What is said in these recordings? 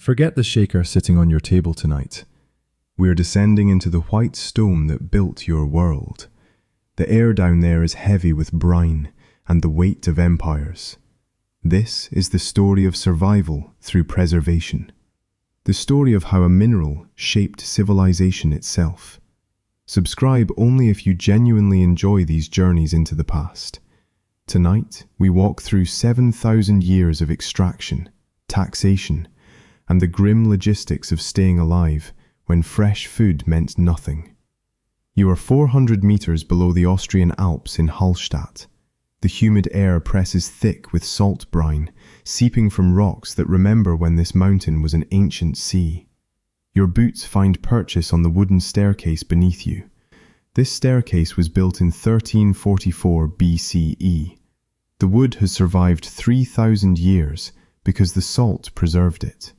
Forget the shaker sitting on your table tonight. We're descending into the white stone that built your world. The air down there is heavy with brine and the weight of empires. This is the story of survival through preservation. The story of how a mineral shaped civilization itself. Subscribe only if you genuinely enjoy these journeys into the past. Tonight, we walk through 7,000 years of extraction, taxation, and the grim logistics of staying alive when fresh food meant nothing. You are 400 meters below the Austrian Alps in Hallstatt. The humid air presses thick with salt brine, seeping from rocks that remember when this mountain was an ancient sea. Your boots find purchase on the wooden staircase beneath you. This staircase was built in 1344 BCE. The wood has survived 3,000 years because the salt preserved it.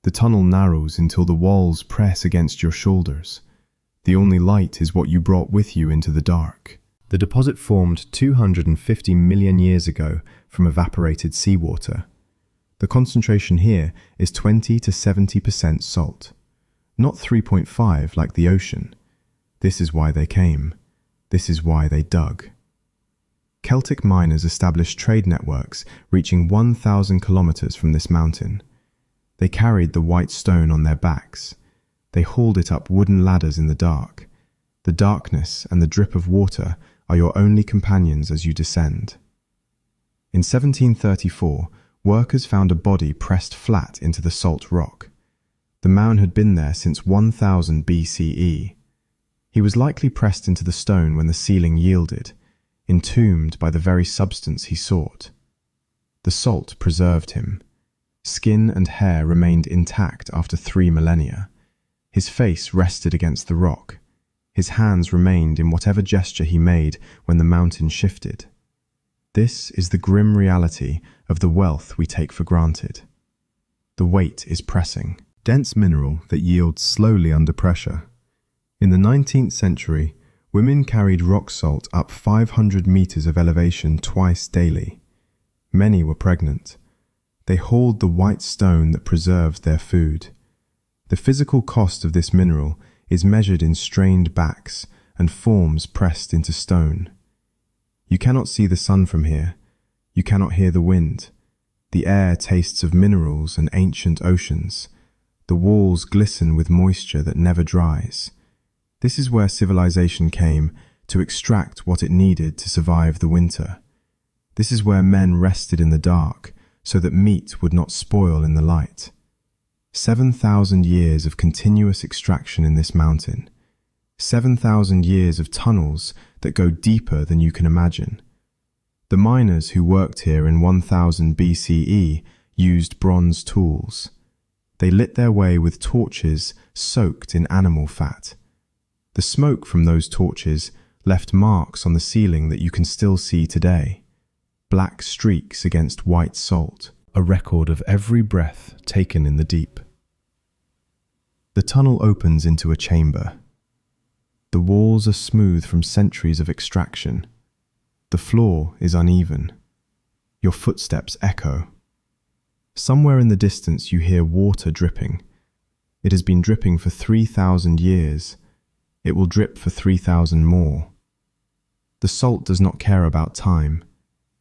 The tunnel narrows until the walls press against your shoulders. The only light is what you brought with you into the dark. The deposit formed 250 million years ago from evaporated seawater. The concentration here is 20 to 70% salt, not 3.5 like the ocean. This is why they came. This is why they dug. Celtic miners established trade networks reaching 1,000 kilometers from this mountain. They carried the white stone on their backs. They hauled it up wooden ladders in the dark. The darkness and the drip of water are your only companions as you descend. In 1734, workers found a body pressed flat into the salt rock. The man had been there since 1000 BCE. He was likely pressed into the stone when the ceiling yielded, entombed by the very substance he sought. The salt preserved him. Skin and hair remained intact after 3 millennia. His face rested against the rock. His hands remained in whatever gesture he made when the mountain shifted. This is the grim reality of the wealth we take for granted. The weight is pressing. Dense mineral that yields slowly under pressure. In the 19th century, women carried rock salt up 500 meters of elevation twice daily. Many were pregnant. They hauled the white stone that preserved their food. The physical cost of this mineral is measured in strained backs and forms pressed into stone. You cannot see the sun from here. You cannot hear the wind. The air tastes of minerals and ancient oceans. The walls glisten with moisture that never dries. This is where civilization came to extract what it needed to survive the winter. This is where men rested in the dark so that meat would not spoil in the light. 7,000 years of continuous extraction in this mountain. 7,000 years of tunnels that go deeper than you can imagine. The miners who worked here in 1000 BCE used bronze tools. They lit their way with torches soaked in animal fat. The smoke from those torches left marks on the ceiling that you can still see today. Black streaks against white salt, a record of every breath taken in the deep. The tunnel opens into a chamber. The walls are smooth from centuries of extraction. The floor is uneven. Your footsteps echo. Somewhere in the distance you hear water dripping. It has been dripping for 3,000 years. It will drip for 3,000 more. The salt does not care about time.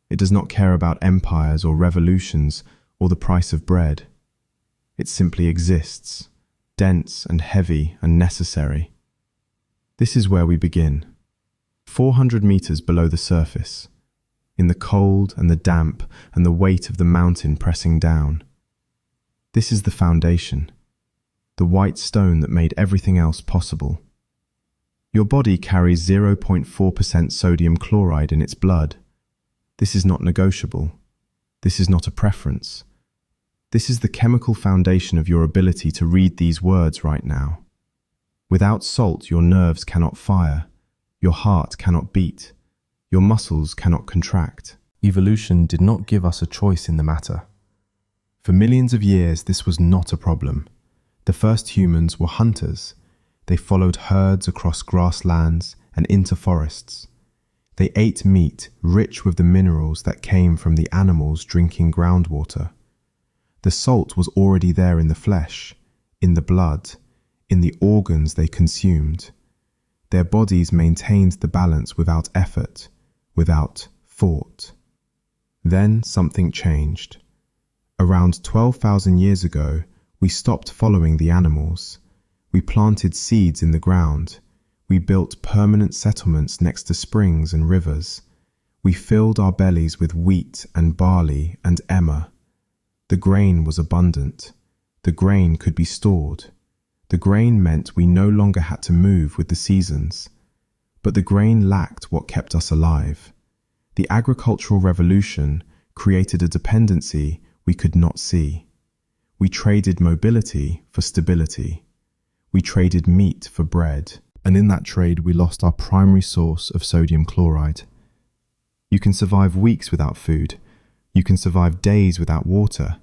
It does not care about empires or revolutions or the price of bread. It simply exists, dense and heavy and necessary. This is where we begin. 400 meters below the surface, in the cold and the damp and the weight of the mountain pressing down. This is the foundation, the white stone that made everything else possible. Your body carries 0.4% sodium chloride in its blood. This is not negotiable. This is not a preference. This is the chemical foundation of your ability to read these words right now. Without salt, your nerves cannot fire, your heart cannot beat, your muscles cannot contract. Evolution did not give us a choice in the matter. For millions of years, this was not a problem. The first humans were hunters. They followed herds across grasslands and into forests. They ate meat rich with the minerals that came from the animals drinking groundwater. The salt was already there in the flesh, in the blood, in the organs they consumed. Their bodies maintained the balance without effort, without thought. Then something changed. Around 12,000 years ago, we stopped following the animals. We planted seeds in the ground. We built permanent settlements next to springs and rivers. We filled our bellies with wheat and barley and emmer. The grain was abundant. The grain could be stored. The grain meant we no longer had to move with the seasons. But the grain lacked what kept us alive. The agricultural revolution created a dependency we could not see. We traded mobility for stability. We traded meat for bread. And in that trade, we lost our primary source of sodium chloride. You can survive weeks without food. You can survive days without water.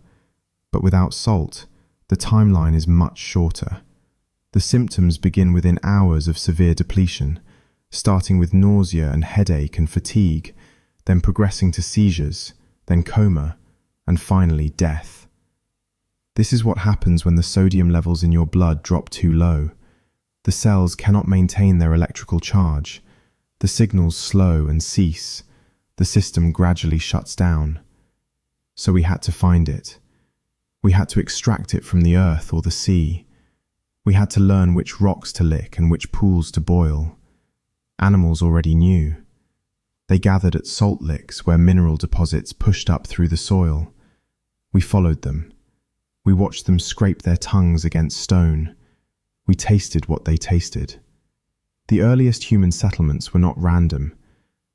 But without salt, the timeline is much shorter. The symptoms begin within hours of severe depletion, starting with nausea and headache and fatigue, then progressing to seizures, then coma, and finally death. This is what happens when the sodium levels in your blood drop too low. The cells cannot maintain their electrical charge. The signals slow and cease. The system gradually shuts down. So we had to find it. We had to extract it from the earth or the sea. We had to learn which rocks to lick and which pools to boil. Animals already knew. They gathered at salt licks where mineral deposits pushed up through the soil. We followed them. We watched them scrape their tongues against stone. We tasted what they tasted. The earliest human settlements were not random.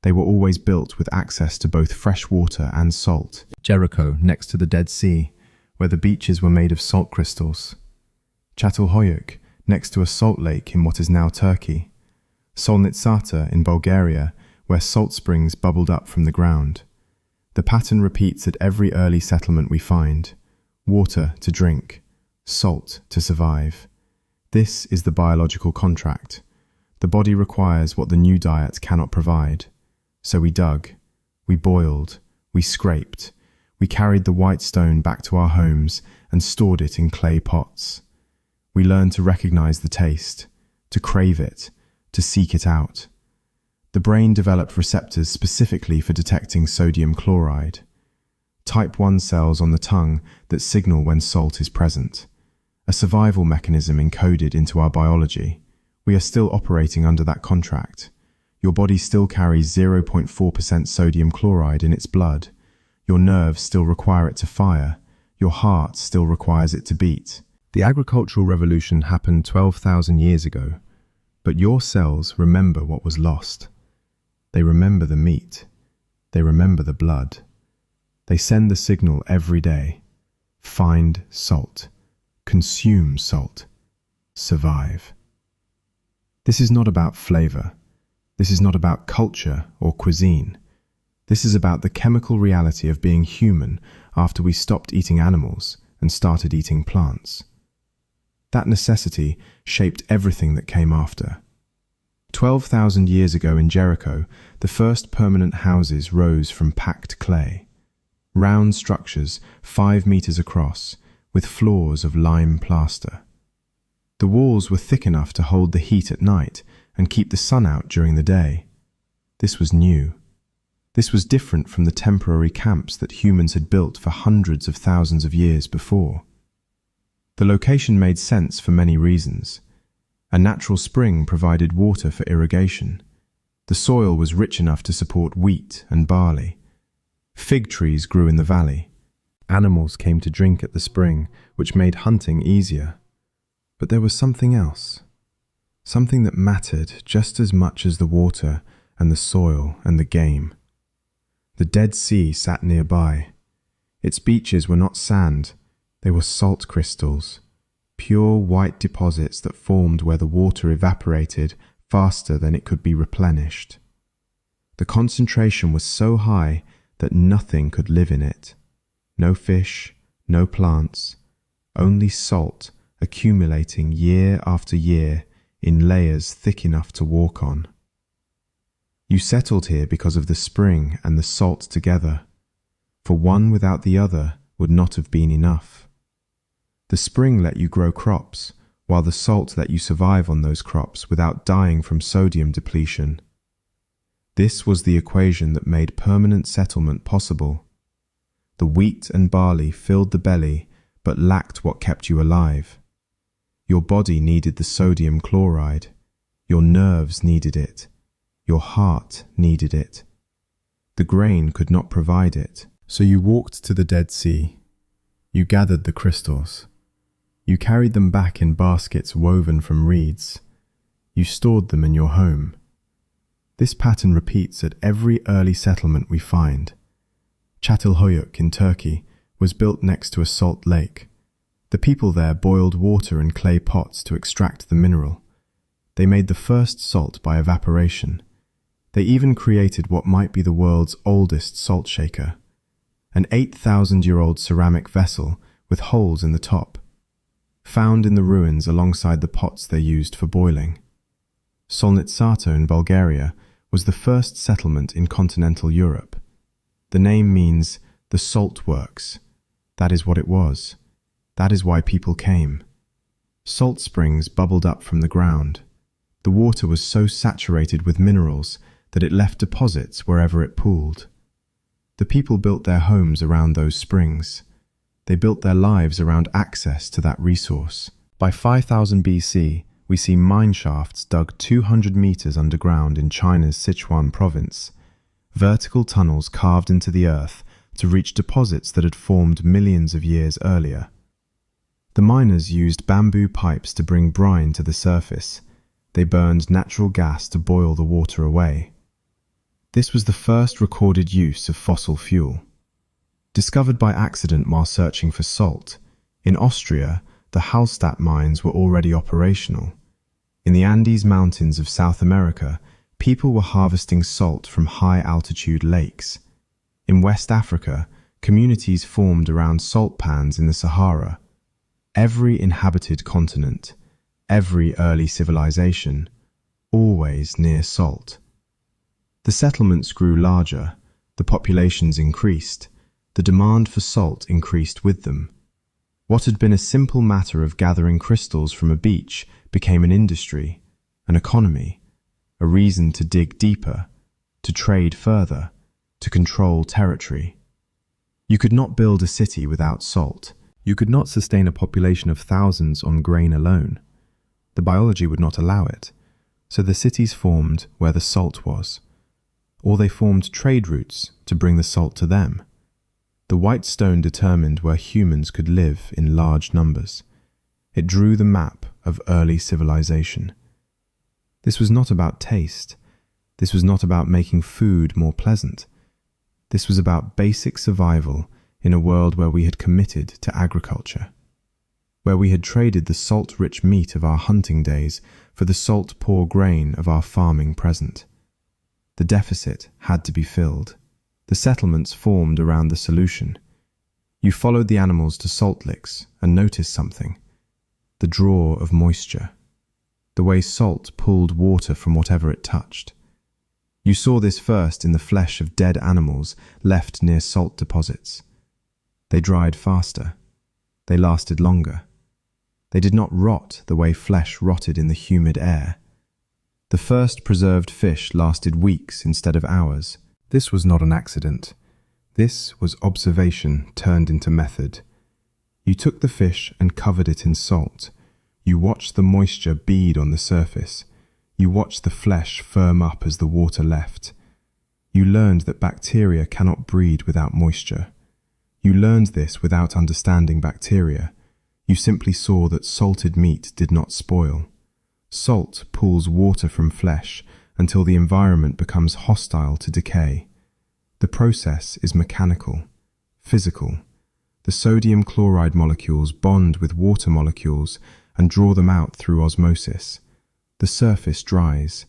They were always built with access to both fresh water and salt. Jericho, next to the Dead Sea, where the beaches were made of salt crystals. Çatalhöyük, next to a salt lake in what is now Turkey. Solnitsata in Bulgaria, where salt springs bubbled up from the ground. The pattern repeats at every early settlement we find. Water to drink, salt to survive. This is the biological contract. The body requires what the new diet cannot provide. So we dug, we boiled, we scraped, we carried the white stone back to our homes and stored it in clay pots. We learned to recognize the taste, to crave it, to seek it out. The brain developed receptors specifically for detecting sodium chloride. Type 1 cells on the tongue that signal when salt is present. A survival mechanism encoded into our biology. We are still operating under that contract. Your body still carries 0.4% sodium chloride in its blood. Your nerves still require it to fire. Your heart still requires it to beat. The agricultural revolution happened 12,000 years ago, but your cells remember what was lost. They remember the meat. They remember the blood. They send the signal every day. Find salt. Consume salt. Survive. This is not about flavor. This is not about culture or cuisine. This is about the chemical reality of being human after we stopped eating animals and started eating plants. That necessity shaped everything that came after. 12,000 years ago in Jericho, the first permanent houses rose from packed clay. Round structures 5 meters across, with floors of lime plaster. The walls were thick enough to hold the heat at night and keep the sun out during the day. This was new. This was different from the temporary camps that humans had built for hundreds of thousands of years before. The location made sense for many reasons. A natural spring provided water for irrigation. The soil was rich enough to support wheat and barley. Fig trees grew in the valley. Animals came to drink at the spring, which made hunting easier. But there was something else. Something that mattered just as much as the water and the soil and the game. The Dead Sea sat nearby. Its beaches were not sand, they were salt crystals, pure white deposits that formed where the water evaporated faster than it could be replenished. The concentration was so high that nothing could live in it. No fish, no plants, only salt accumulating year after year in layers thick enough to walk on. You settled here because of the spring and the salt together, for one without the other would not have been enough. The spring let you grow crops, while the salt let you survive on those crops without dying from sodium depletion. This was the equation that made permanent settlement possible. The wheat and barley filled the belly, but lacked what kept you alive. Your body needed the sodium chloride. Your nerves needed it. Your heart needed it. The grain could not provide it. So you walked to the Dead Sea. You gathered the crystals. You carried them back in baskets woven from reeds. You stored them in your home. This pattern repeats at every early settlement we find. Çatalhöyük in Turkey was built next to a salt lake. The people there boiled water in clay pots to extract the mineral. They made the first salt by evaporation. They even created what might be the world's oldest salt shaker, an 8,000-year-old ceramic vessel with holes in the top, found in the ruins alongside the pots they used for boiling. Solnitsato in Bulgaria was the first settlement in continental Europe. The name means the salt works. That is what it was. That is why people came. Salt springs bubbled up from the ground. The water was so saturated with minerals that it left deposits wherever it pooled. The people built their homes around those springs. They built their lives around access to that resource. By 5000 BC, we see mine shafts dug 200 meters underground in China's Sichuan province, vertical tunnels carved into the earth to reach deposits that had formed millions of years earlier. The miners used bamboo pipes to bring brine to the surface. They burned natural gas to boil the water away. This was the first recorded use of fossil fuel. Discovered by accident while searching for salt, in Austria, the Hallstatt mines were already operational. In the Andes Mountains of South America, people were harvesting salt from high-altitude lakes. In West Africa, communities formed around salt pans in the Sahara. Every inhabited continent, every early civilization, always near salt. The settlements grew larger, the populations increased, the demand for salt increased with them. What had been a simple matter of gathering crystals from a beach became an industry, an economy, a reason to dig deeper, to trade further, to control territory. You could not build a city without salt. You could not sustain a population of thousands on grain alone. The biology would not allow it, so the cities formed where the salt was. Or they formed trade routes to bring the salt to them. The white stone determined where humans could live in large numbers. It drew the map of early civilization. This was not about taste. This was not about making food more pleasant. This was about basic survival in a world where we had committed to agriculture, where we had traded the salt-rich meat of our hunting days for the salt-poor grain of our farming present. The deficit had to be filled. The settlements formed around the solution. You followed the animals to salt licks and noticed something: the draw of moisture, the way salt pulled water from whatever it touched. You saw this first in the flesh of dead animals left near salt deposits. They dried faster. They lasted longer. They did not rot the way flesh rotted in the humid air. The first preserved fish lasted weeks instead of hours. This was not an accident. This was observation turned into method. You took the fish and covered it in salt. You watched the moisture bead on the surface. You watched the flesh firm up as the water left. You learned that bacteria cannot breed without moisture. You learned this without understanding bacteria. You simply saw that salted meat did not spoil. Salt pulls water from flesh until the environment becomes hostile to decay. The process is mechanical, physical. The sodium chloride molecules bond with water molecules and draw them out through osmosis. The surface dries.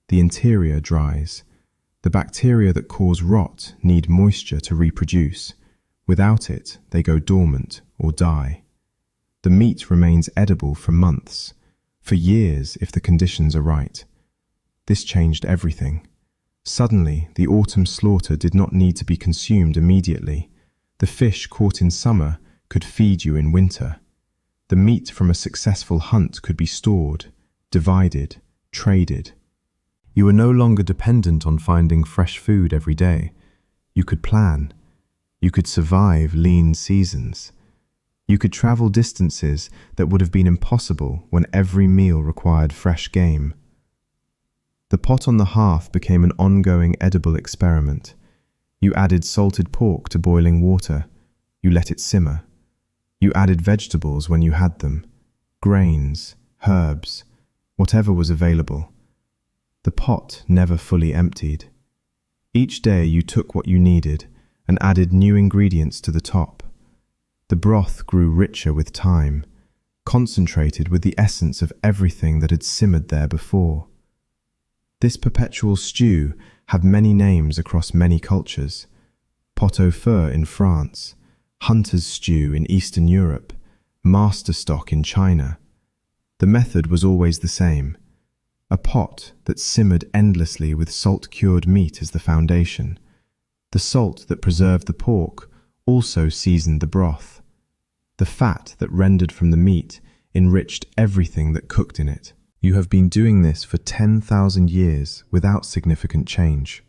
The interior dries. The bacteria that cause rot need moisture to reproduce. Without it, they go dormant or die. The meat remains edible for months, for years if the conditions are right. This changed everything. Suddenly, the autumn slaughter did not need to be consumed immediately. The fish caught in summer could feed you in winter. The meat from a successful hunt could be stored, divided, traded. You were no longer dependent on finding fresh food every day. You could plan. You could survive lean seasons. You could travel distances that would have been impossible when every meal required fresh game. The pot on the hearth became an ongoing edible experiment. You added salted pork to boiling water. You let it simmer. You added vegetables when you had them, grains, herbs, whatever was available. The pot never fully emptied. Each day you took what you needed and added new ingredients to the top. The broth grew richer with time, concentrated with the essence of everything that had simmered there before. This perpetual stew had many names across many cultures. Pot-au-feu in France, hunter's stew in Eastern Europe, master stock in China. The method was always the same. A pot that simmered endlessly with salt-cured meat as the foundation. The salt that preserved the pork also seasoned the broth. The fat that rendered from the meat enriched everything that cooked in it. You have been doing this for 10,000 years without significant change.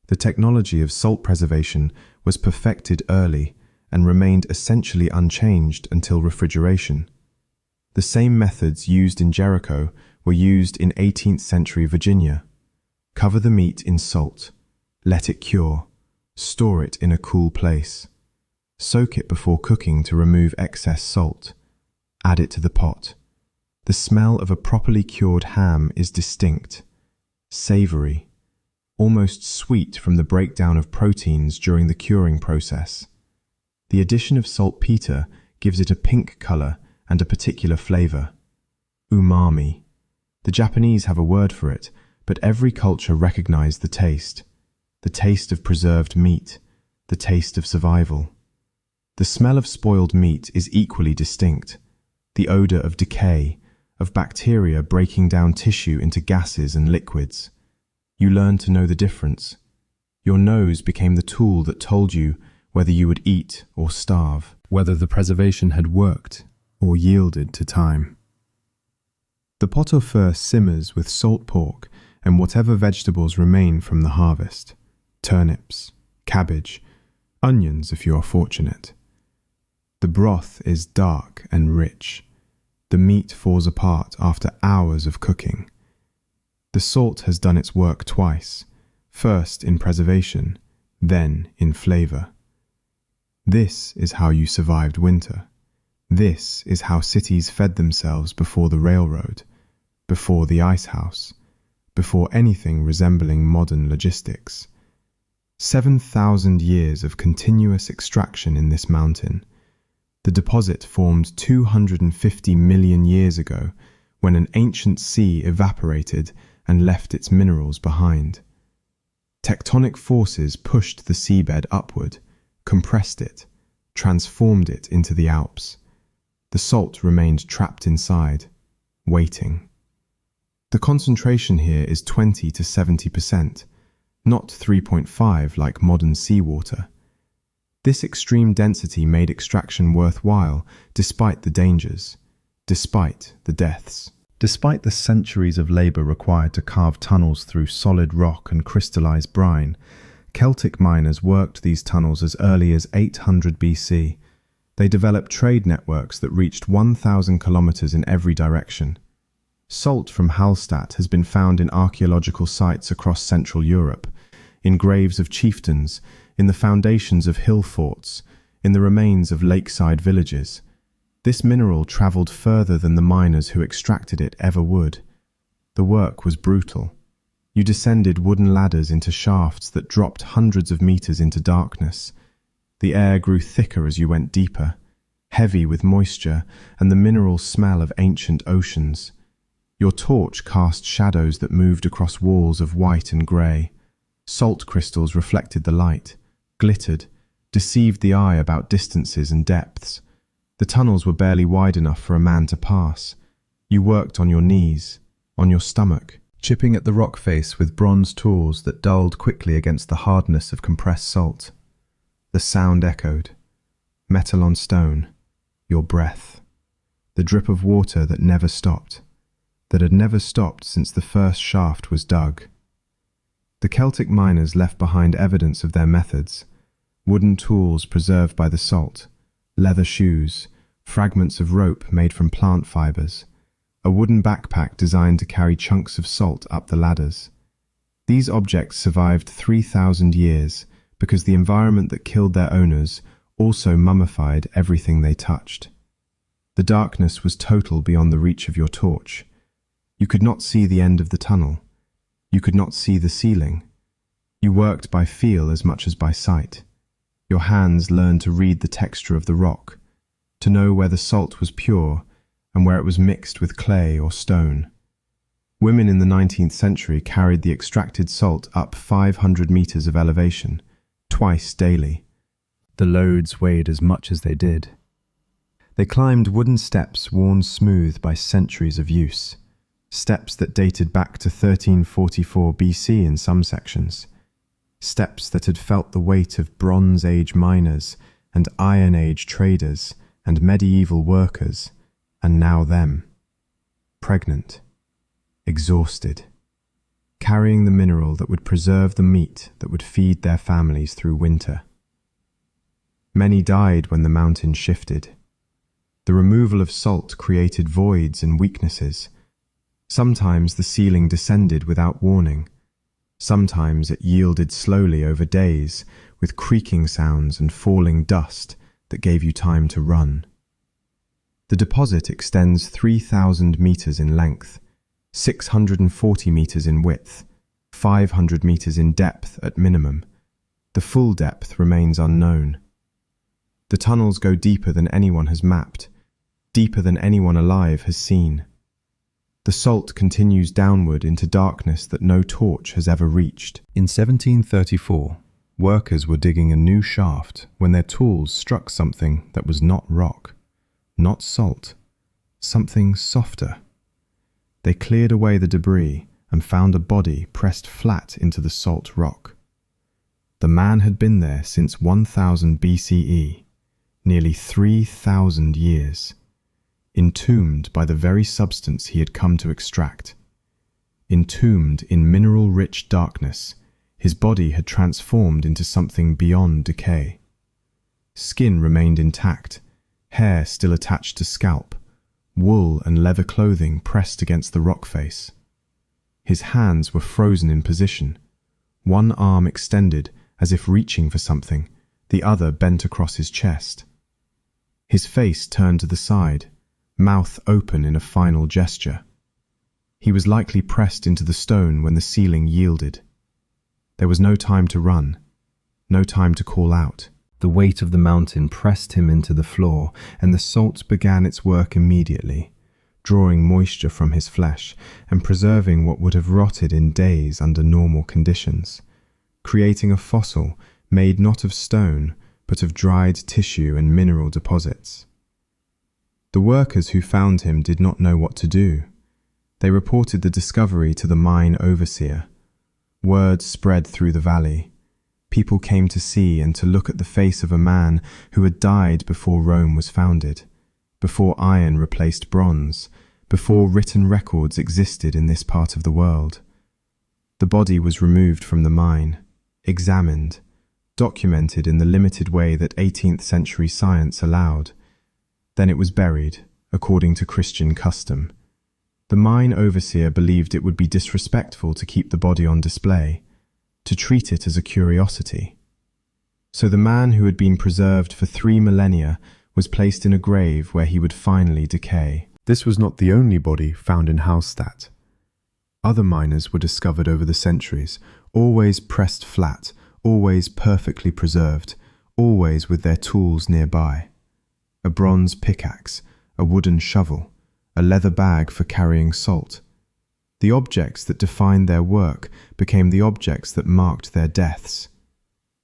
The technology of salt preservation was perfected early and remained essentially unchanged until refrigeration. The same methods used in Jericho were used in 18th century Virginia. Cover the meat in salt, let it cure, store it in a cool place. Soak it before cooking to remove excess salt. Add it to the pot. The smell of a properly cured ham is distinct, savory, almost sweet from the breakdown of proteins during the curing process. The addition of saltpeter gives it a pink color and a particular flavor. Umami. The Japanese have a word for it, but every culture recognized the taste of preserved meat, the taste of survival. The smell of spoiled meat is equally distinct, the odor of decay, of bacteria breaking down tissue into gases and liquids. You learned to know the difference. Your nose became the tool that told you whether you would eat or starve, whether the preservation had worked or yielded to time. The pot-au-feu simmers with salt pork and whatever vegetables remain from the harvest. Turnips, cabbage, onions if you are fortunate. The broth is dark and rich. The meat falls apart after hours of cooking. The salt has done its work twice, first in preservation, then in flavor. This is how you survived winter. This is how cities fed themselves before the railroad, before the ice house, before anything resembling modern logistics. 7,000 years of continuous extraction in this mountain. The deposit formed 250 million years ago when an ancient sea evaporated and left its minerals behind. Tectonic forces pushed the seabed upward, compressed it, transformed it into the Alps. The salt remained trapped inside, waiting. The concentration here is 20 to 70%, not 3.5 like modern seawater. This extreme density made extraction worthwhile despite the dangers, despite the deaths. Despite the centuries of labor required to carve tunnels through solid rock and crystallize brine, Celtic miners worked these tunnels as early as 800 BC. They developed trade networks that reached 1,000 kilometers in every direction. Salt from Hallstatt has been found in archaeological sites across Central Europe, in graves of chieftains, in the foundations of hill forts, in the remains of lakeside villages. This mineral traveled further than the miners who extracted it ever would. The work was brutal. You descended wooden ladders into shafts that dropped hundreds of meters into darkness. The air grew thicker as you went deeper, heavy with moisture and the mineral smell of ancient oceans. Your torch cast shadows that moved across walls of white and grey. Salt crystals reflected the light, glittered, deceived the eye about distances and depths. The tunnels were barely wide enough for a man to pass. You worked on your knees, on your stomach, chipping at the rock face with bronze tools that dulled quickly against the hardness of compressed salt. The sound echoed. Metal on stone, your breath. The drip of water that never stopped, that had never stopped since the first shaft was dug. The Celtic miners left behind evidence of their methods: wooden tools preserved by the salt, leather shoes, fragments of rope made from plant fibers, a wooden backpack designed to carry chunks of salt up the ladders. These objects survived 3,000 years because the environment that killed their owners also mummified everything they touched. The darkness was total beyond the reach of your torch. You could not see the end of the tunnel. You could not see the ceiling. You worked by feel as much as by sight. Your hands learned to read the texture of the rock, to know where the salt was pure and where it was mixed with clay or stone. Women in the 19th century carried the extracted salt up 500 meters of elevation, twice daily. The loads weighed as much as they did. They climbed wooden steps worn smooth by centuries of use, steps that dated back to 1344 BC in some sections, steps that had felt the weight of Bronze Age miners and Iron Age traders and medieval workers, and now them, pregnant, exhausted, carrying the mineral that would preserve the meat that would feed their families through winter. Many died when the mountain shifted. The removal of salt created voids and weaknesses. Sometimes the ceiling descended without warning. Sometimes it yielded slowly over days, with creaking sounds and falling dust that gave you time to run. The deposit extends 3,000 meters in length, 640 meters in width, 500 meters in depth at minimum. The full depth remains unknown. The tunnels go deeper than anyone has mapped, deeper than anyone alive has seen. The salt continues downward into darkness that no torch has ever reached. In 1734, workers were digging a new shaft when their tools struck something that was not rock, not salt, something softer. They cleared away the debris and found a body pressed flat into the salt rock. The man had been there since 1000 BCE, nearly 3,000 years, entombed by the very substance he had come to extract. Entombed in mineral-rich darkness, his body had transformed into something beyond decay. Skin remained intact, hair still attached to scalp, wool and leather clothing pressed against the rock face. His hands were frozen in position, one arm extended as if reaching for something, the other bent across his chest. His face turned to the side, mouth open in a final gesture. He was likely pressed into the stone when the ceiling yielded. There was no time to run, no time to call out. The weight of the mountain pressed him into the floor, and the salt began its work immediately, drawing moisture from his flesh and preserving what would have rotted in days under normal conditions, creating a fossil made not of stone, but of dried tissue and mineral deposits. The workers who found him did not know what to do. They reported the discovery to the mine overseer. Word spread through the valley. People came to see and to look at the face of a man who had died before Rome was founded, before iron replaced bronze, before written records existed in this part of the world. The body was removed from the mine, examined, documented in the limited way that 18th century science allowed. Then it was buried, according to Christian custom. The mine overseer believed it would be disrespectful to keep the body on display, to treat it as a curiosity. So the man who had been preserved for 3 millennia was placed in a grave where he would finally decay. This was not the only body found in Hallstatt. Other miners were discovered over the centuries, always pressed flat, always perfectly preserved, always with their tools nearby. A bronze pickaxe, a wooden shovel, a leather bag for carrying salt. The objects that defined their work became the objects that marked their deaths.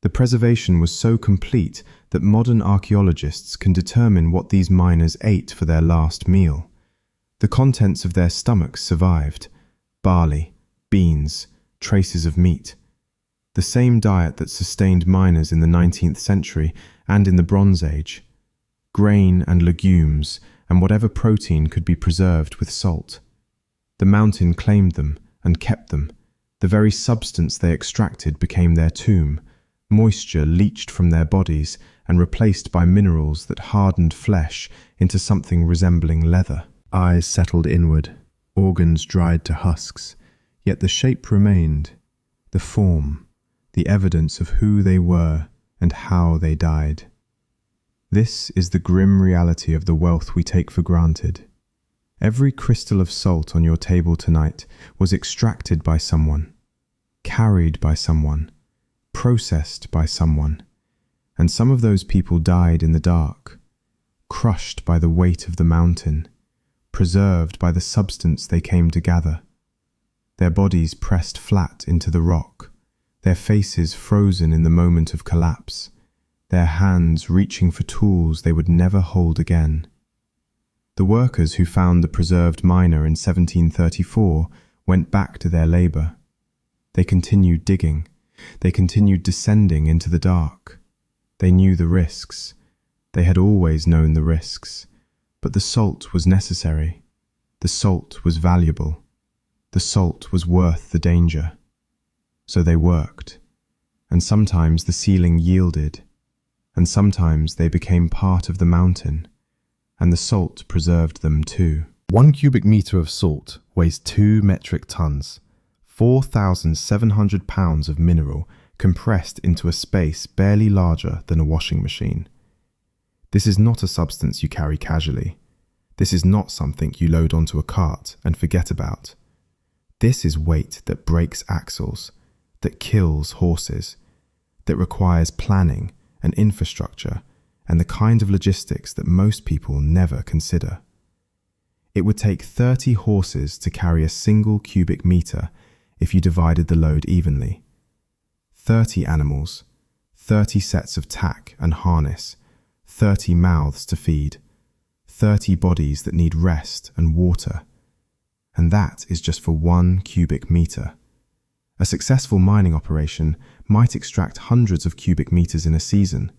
The preservation was so complete that modern archaeologists can determine what these miners ate for their last meal. The contents of their stomachs survived: barley, beans, traces of meat. the same diet that sustained miners in the 19th century and in the Bronze Age. Grain and legumes and whatever protein could be preserved with salt. The mountain claimed them and kept them. The very substance they extracted became their tomb, moisture leached from their bodies and replaced by minerals that hardened flesh into something resembling leather. Eyes settled inward, organs dried to husks, yet the shape remained, the form, the evidence of who they were and how they died. This is the grim reality of the wealth we take for granted. Every crystal of salt on your table tonight was extracted by someone, carried by someone, processed by someone, and some of those people died in the dark, crushed by the weight of the mountain, preserved by the substance they came to gather. Their bodies pressed flat into the rock, their faces frozen in the moment of collapse, their hands reaching for tools they would never hold again. The workers who found the preserved miner in 1734 went back to their labour. They continued digging. They continued descending into the dark. They knew the risks. They had always known the risks. But the salt was necessary. The salt was valuable. The salt was worth the danger. So they worked. And sometimes the ceiling yielded. And sometimes they became part of the mountain. And the salt preserved them too. 1 cubic meter of salt weighs 2 metric tons, 4,700 pounds of mineral compressed into a space barely larger than a washing machine. This is not a substance you carry casually. This is not something you load onto a cart and forget about. This is weight that breaks axles, that kills horses, that requires planning and infrastructure and the kind of logistics that most people never consider. It would take 30 horses to carry a single cubic meter if you divided the load evenly. 30 animals, 30 sets of tack and harness, 30 mouths to feed, 30 bodies that need rest and water. And that is just for 1 cubic meter. A successful mining operation might extract hundreds of cubic meters in a season,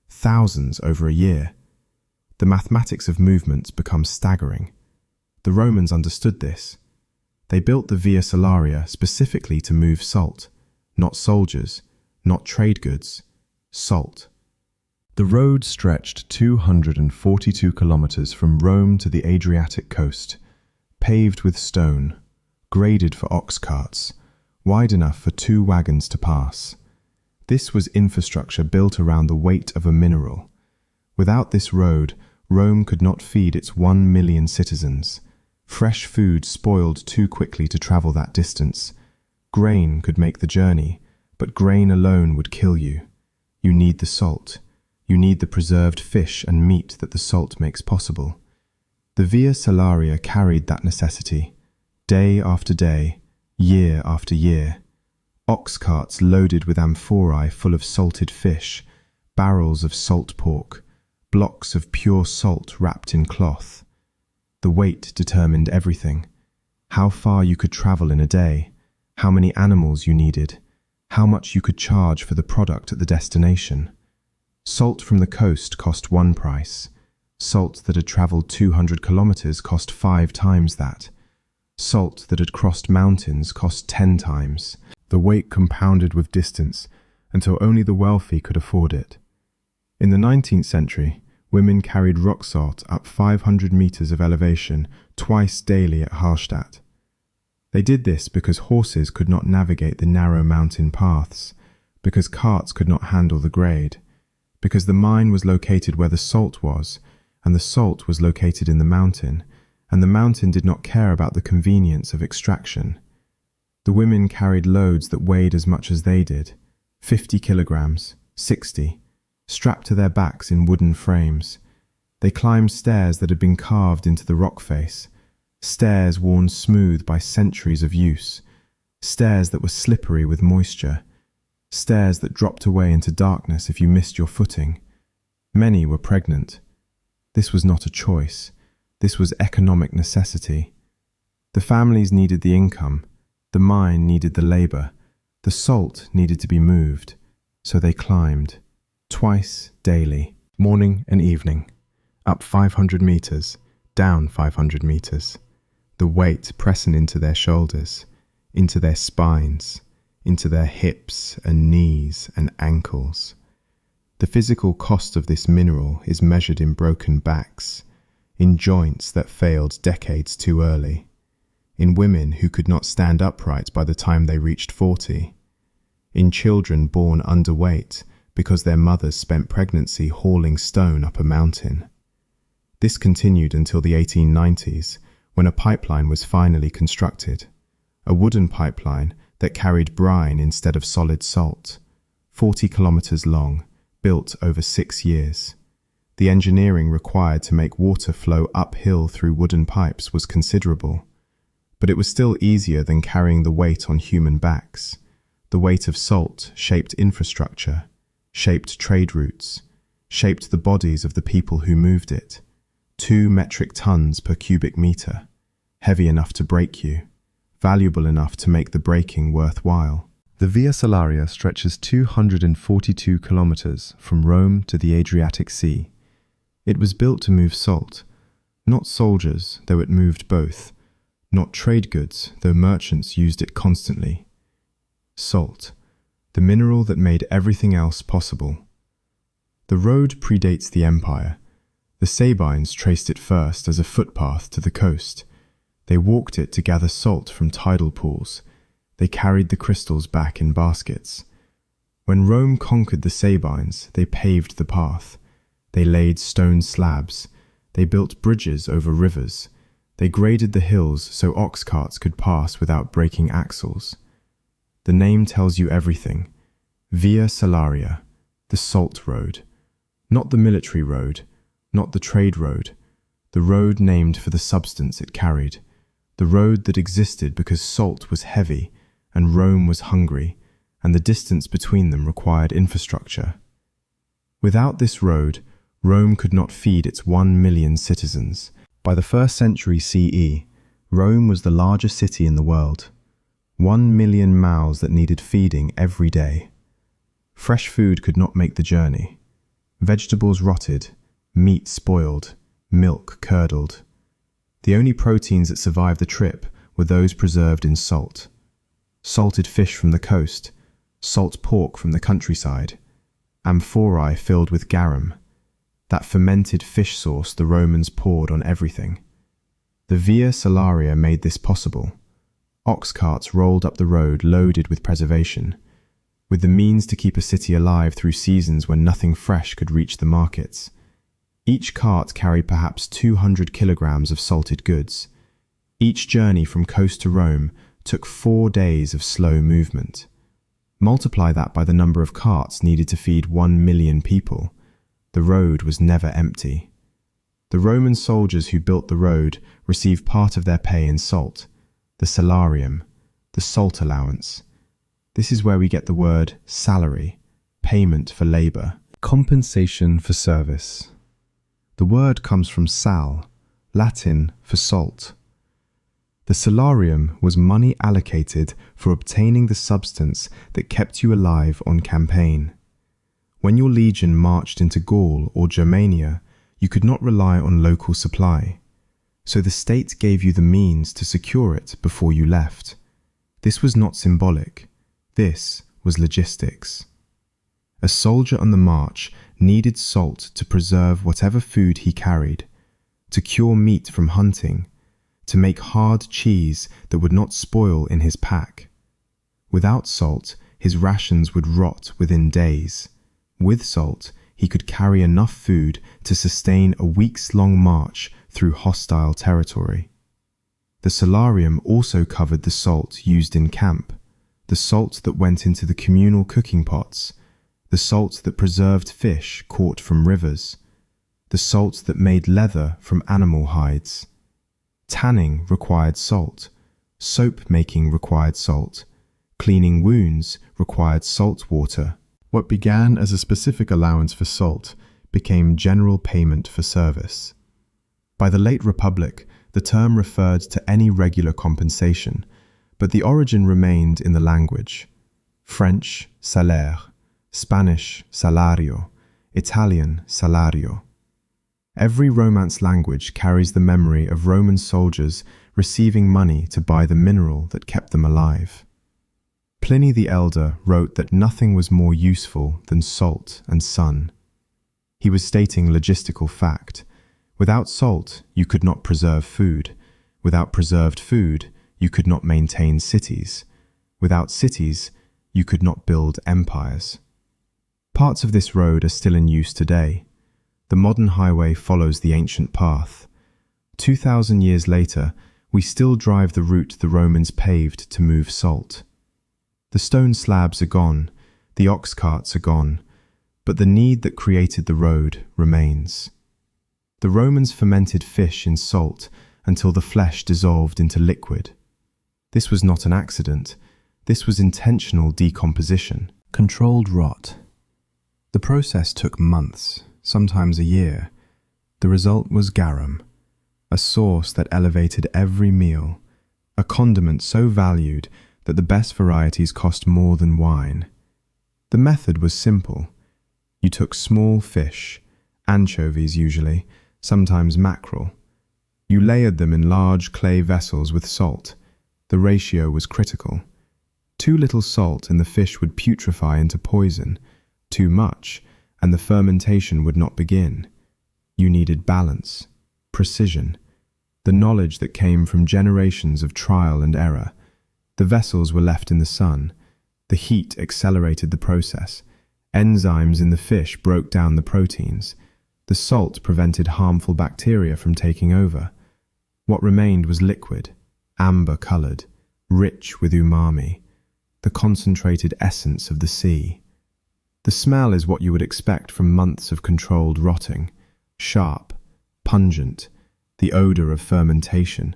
thousands over a year. The mathematics of movement becomes staggering. The Romans understood this. They built the Via Salaria specifically to move salt, not soldiers, not trade goods, salt. The road stretched 242 kilometers from Rome to the Adriatic coast, paved with stone, graded for ox carts, wide enough for 2 wagons to pass. This was infrastructure built around the weight of a mineral. Without this road, Rome could not feed its 1 million citizens. Fresh food spoiled too quickly to travel that distance. Grain could make the journey, but grain alone would kill you. You need the salt. You need the preserved fish and meat that the salt makes possible. The Via Salaria carried that necessity, day after day, year after year. Ox carts loaded with amphorae full of salted fish, barrels of salt pork, blocks of pure salt wrapped in cloth. The weight determined everything. How far you could travel in a day, how many animals you needed, how much you could charge for the product at the destination. Salt from the coast cost one price. Salt that had travelled 200 kilometres cost 5 times that. Salt that had crossed mountains cost 10 times. The weight compounded with distance until only the wealthy could afford it. In the 19th century, women carried rock salt up 500 metres of elevation twice daily at Hallstatt. They did this because horses could not navigate the narrow mountain paths, because carts could not handle the grade, because the mine was located where the salt was, and the salt was located in the mountain, and the mountain did not care about the convenience of extraction. The women carried loads that weighed as much as they did, 50 kilograms, 60, strapped to their backs in wooden frames. They climbed stairs that had been carved into the rock face, stairs worn smooth by centuries of use, stairs that were slippery with moisture, stairs that dropped away into darkness if you missed your footing. Many were pregnant. This was not a choice. This was economic necessity. The families needed the income. The mine needed the labour. The salt needed to be moved, so they climbed, twice daily, morning and evening, up 500 meters, down 500 meters, the weight pressing into their shoulders, into their spines, into their hips and knees and ankles. The physical cost of this mineral is measured in broken backs, in joints that failed decades too early, in women who could not stand upright by the time they reached 40, in children born underweight because their mothers spent pregnancy hauling stone up a mountain. This continued until the 1890s, when a pipeline was finally constructed, a wooden pipeline that carried brine instead of solid salt, 40 kilometers long, built over 6 years. The engineering required to make water flow uphill through wooden pipes was considerable, but it was still easier than carrying the weight on human backs. The weight of salt shaped infrastructure, shaped trade routes, shaped the bodies of the people who moved it. 2 metric tons per cubic meter, heavy enough to break you, valuable enough to make the breaking worthwhile. The Via Salaria stretches 242 kilometers from Rome to the Adriatic Sea. It was built to move salt, not soldiers, though it moved both, not trade goods, though merchants used it constantly. Salt, the mineral that made everything else possible. The road predates the empire. The Sabines traced it first as a footpath to the coast. They walked it to gather salt from tidal pools. They carried the crystals back in baskets. When Rome conquered the Sabines, they paved the path. They laid stone slabs. They built bridges over rivers. They graded the hills so ox carts could pass without breaking axles. The name tells you everything. Via Salaria, the salt road. Not the military road, not the trade road. The road named for the substance it carried. The road that existed because salt was heavy and Rome was hungry, and the distance between them required infrastructure. Without this road, Rome could not feed its 1 million citizens. By the 1st century CE, Rome was the largest city in the world. 1 million mouths that needed feeding every day. Fresh food could not make the journey. Vegetables rotted, meat spoiled, milk curdled. The only proteins that survived the trip were those preserved in salt. Salted fish from the coast, salt pork from the countryside, amphorae filled with garum, that fermented fish sauce the Romans poured on everything. The Via Salaria made this possible. Ox carts rolled up the road loaded with preservation, with the means to keep a city alive through seasons when nothing fresh could reach the markets. Each cart carried perhaps 200 kilograms of salted goods. Each journey from coast to Rome took 4 days of slow movement. Multiply that by the number of carts needed to feed 1 million people. The road was never empty. The Roman soldiers who built the road received part of their pay in salt, the salarium, the salt allowance. This is where we get the word salary, payment for labor, compensation for service. The word comes from sal, Latin for salt. The salarium was money allocated for obtaining the substance that kept you alive on campaign. When your legion marched into Gaul or Germania, you could not rely on local supply, so the state gave you the means to secure it before you left. This was not symbolic. This was logistics. A soldier on the march needed salt to preserve whatever food he carried, to cure meat from hunting, to make hard cheese that would not spoil in his pack. Without salt, his rations would rot within days. With salt, he could carry enough food to sustain a weeks-long march through hostile territory. The salarium also covered the salt used in camp, the salt that went into the communal cooking pots, the salt that preserved fish caught from rivers, the salt that made leather from animal hides. Tanning required salt, soap making required salt, cleaning wounds required salt water. What began as a specific allowance for salt became general payment for service. By the late Republic, the term referred to any regular compensation, but the origin remained in the language. French salaire, Spanish salario, Italian salario. Every Romance language carries the memory of Roman soldiers receiving money to buy the mineral that kept them alive. Pliny the Elder wrote that nothing was more useful than salt and sun. He was stating logistical fact. Without salt, you could not preserve food. Without preserved food, you could not maintain cities. Without cities, you could not build empires. Parts of this road are still in use today. The modern highway follows the ancient path. 2,000 years later, we still drive the route the Romans paved to move salt. The stone slabs are gone, the ox carts are gone, but the need that created the road remains. The Romans fermented fish in salt until the flesh dissolved into liquid. This was not an accident. This was intentional decomposition. Controlled rot. The process took months, sometimes a year. The result was garum, a sauce that elevated every meal, a condiment so valued that the best varieties cost more than wine. The method was simple. You took small fish, anchovies usually, sometimes mackerel. You layered them in large clay vessels with salt. The ratio was critical. Too little salt and the fish would putrefy into poison. Too much, and the fermentation would not begin. You needed balance, precision, the knowledge that came from generations of trial and error. The vessels were left in the sun. The heat accelerated the process. Enzymes in the fish broke down the proteins. The salt prevented harmful bacteria from taking over. What remained was liquid, amber-colored, rich with umami, the concentrated essence of the sea. The smell is what you would expect from months of controlled rotting, sharp, pungent, the odor of fermentation,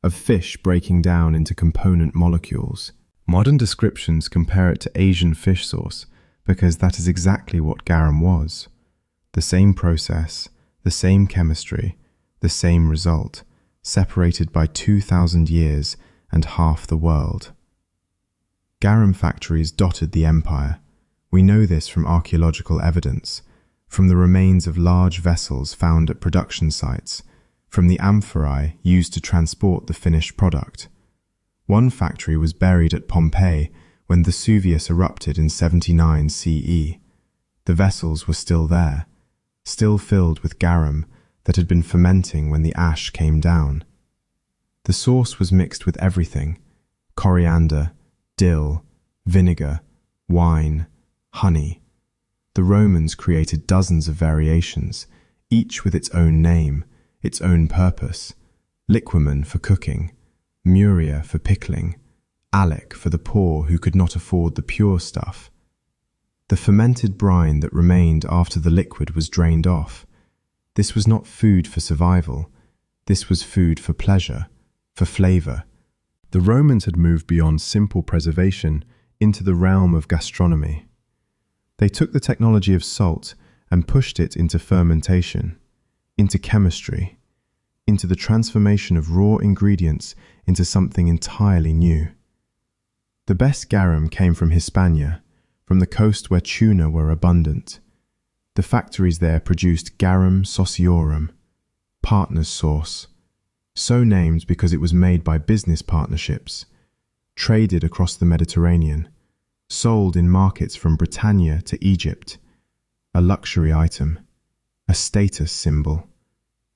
of fish breaking down into component molecules. Modern descriptions compare it to Asian fish sauce because that is exactly what garum was. The same process, the same chemistry, the same result, separated by 2,000 years and half the world. Garum factories dotted the empire. We know this from archaeological evidence, from the remains of large vessels found at production sites, from the amphorae used to transport the finished product. One factory was buried at Pompeii when Vesuvius erupted in 79 CE. The vessels were still there, still filled with garum that had been fermenting when the ash came down. The sauce was mixed with everything: coriander, dill, vinegar, wine, honey. The Romans created dozens of variations, each with its own name, its own purpose. Liquamen for cooking, muria for pickling, alec for the poor who could not afford the pure stuff. The fermented brine that remained after the liquid was drained off. This was not food for survival. This was food for pleasure, for flavor. The Romans had moved beyond simple preservation into the realm of gastronomy. They took the technology of salt and pushed it into fermentation, into chemistry, into the transformation of raw ingredients into something entirely new. The best garum came from Hispania, from the coast where tuna were abundant. The factories there produced garum sociorum, partner's sauce, so named because it was made by business partnerships, traded across the Mediterranean, sold in markets from Britannia to Egypt, a luxury item, a status symbol,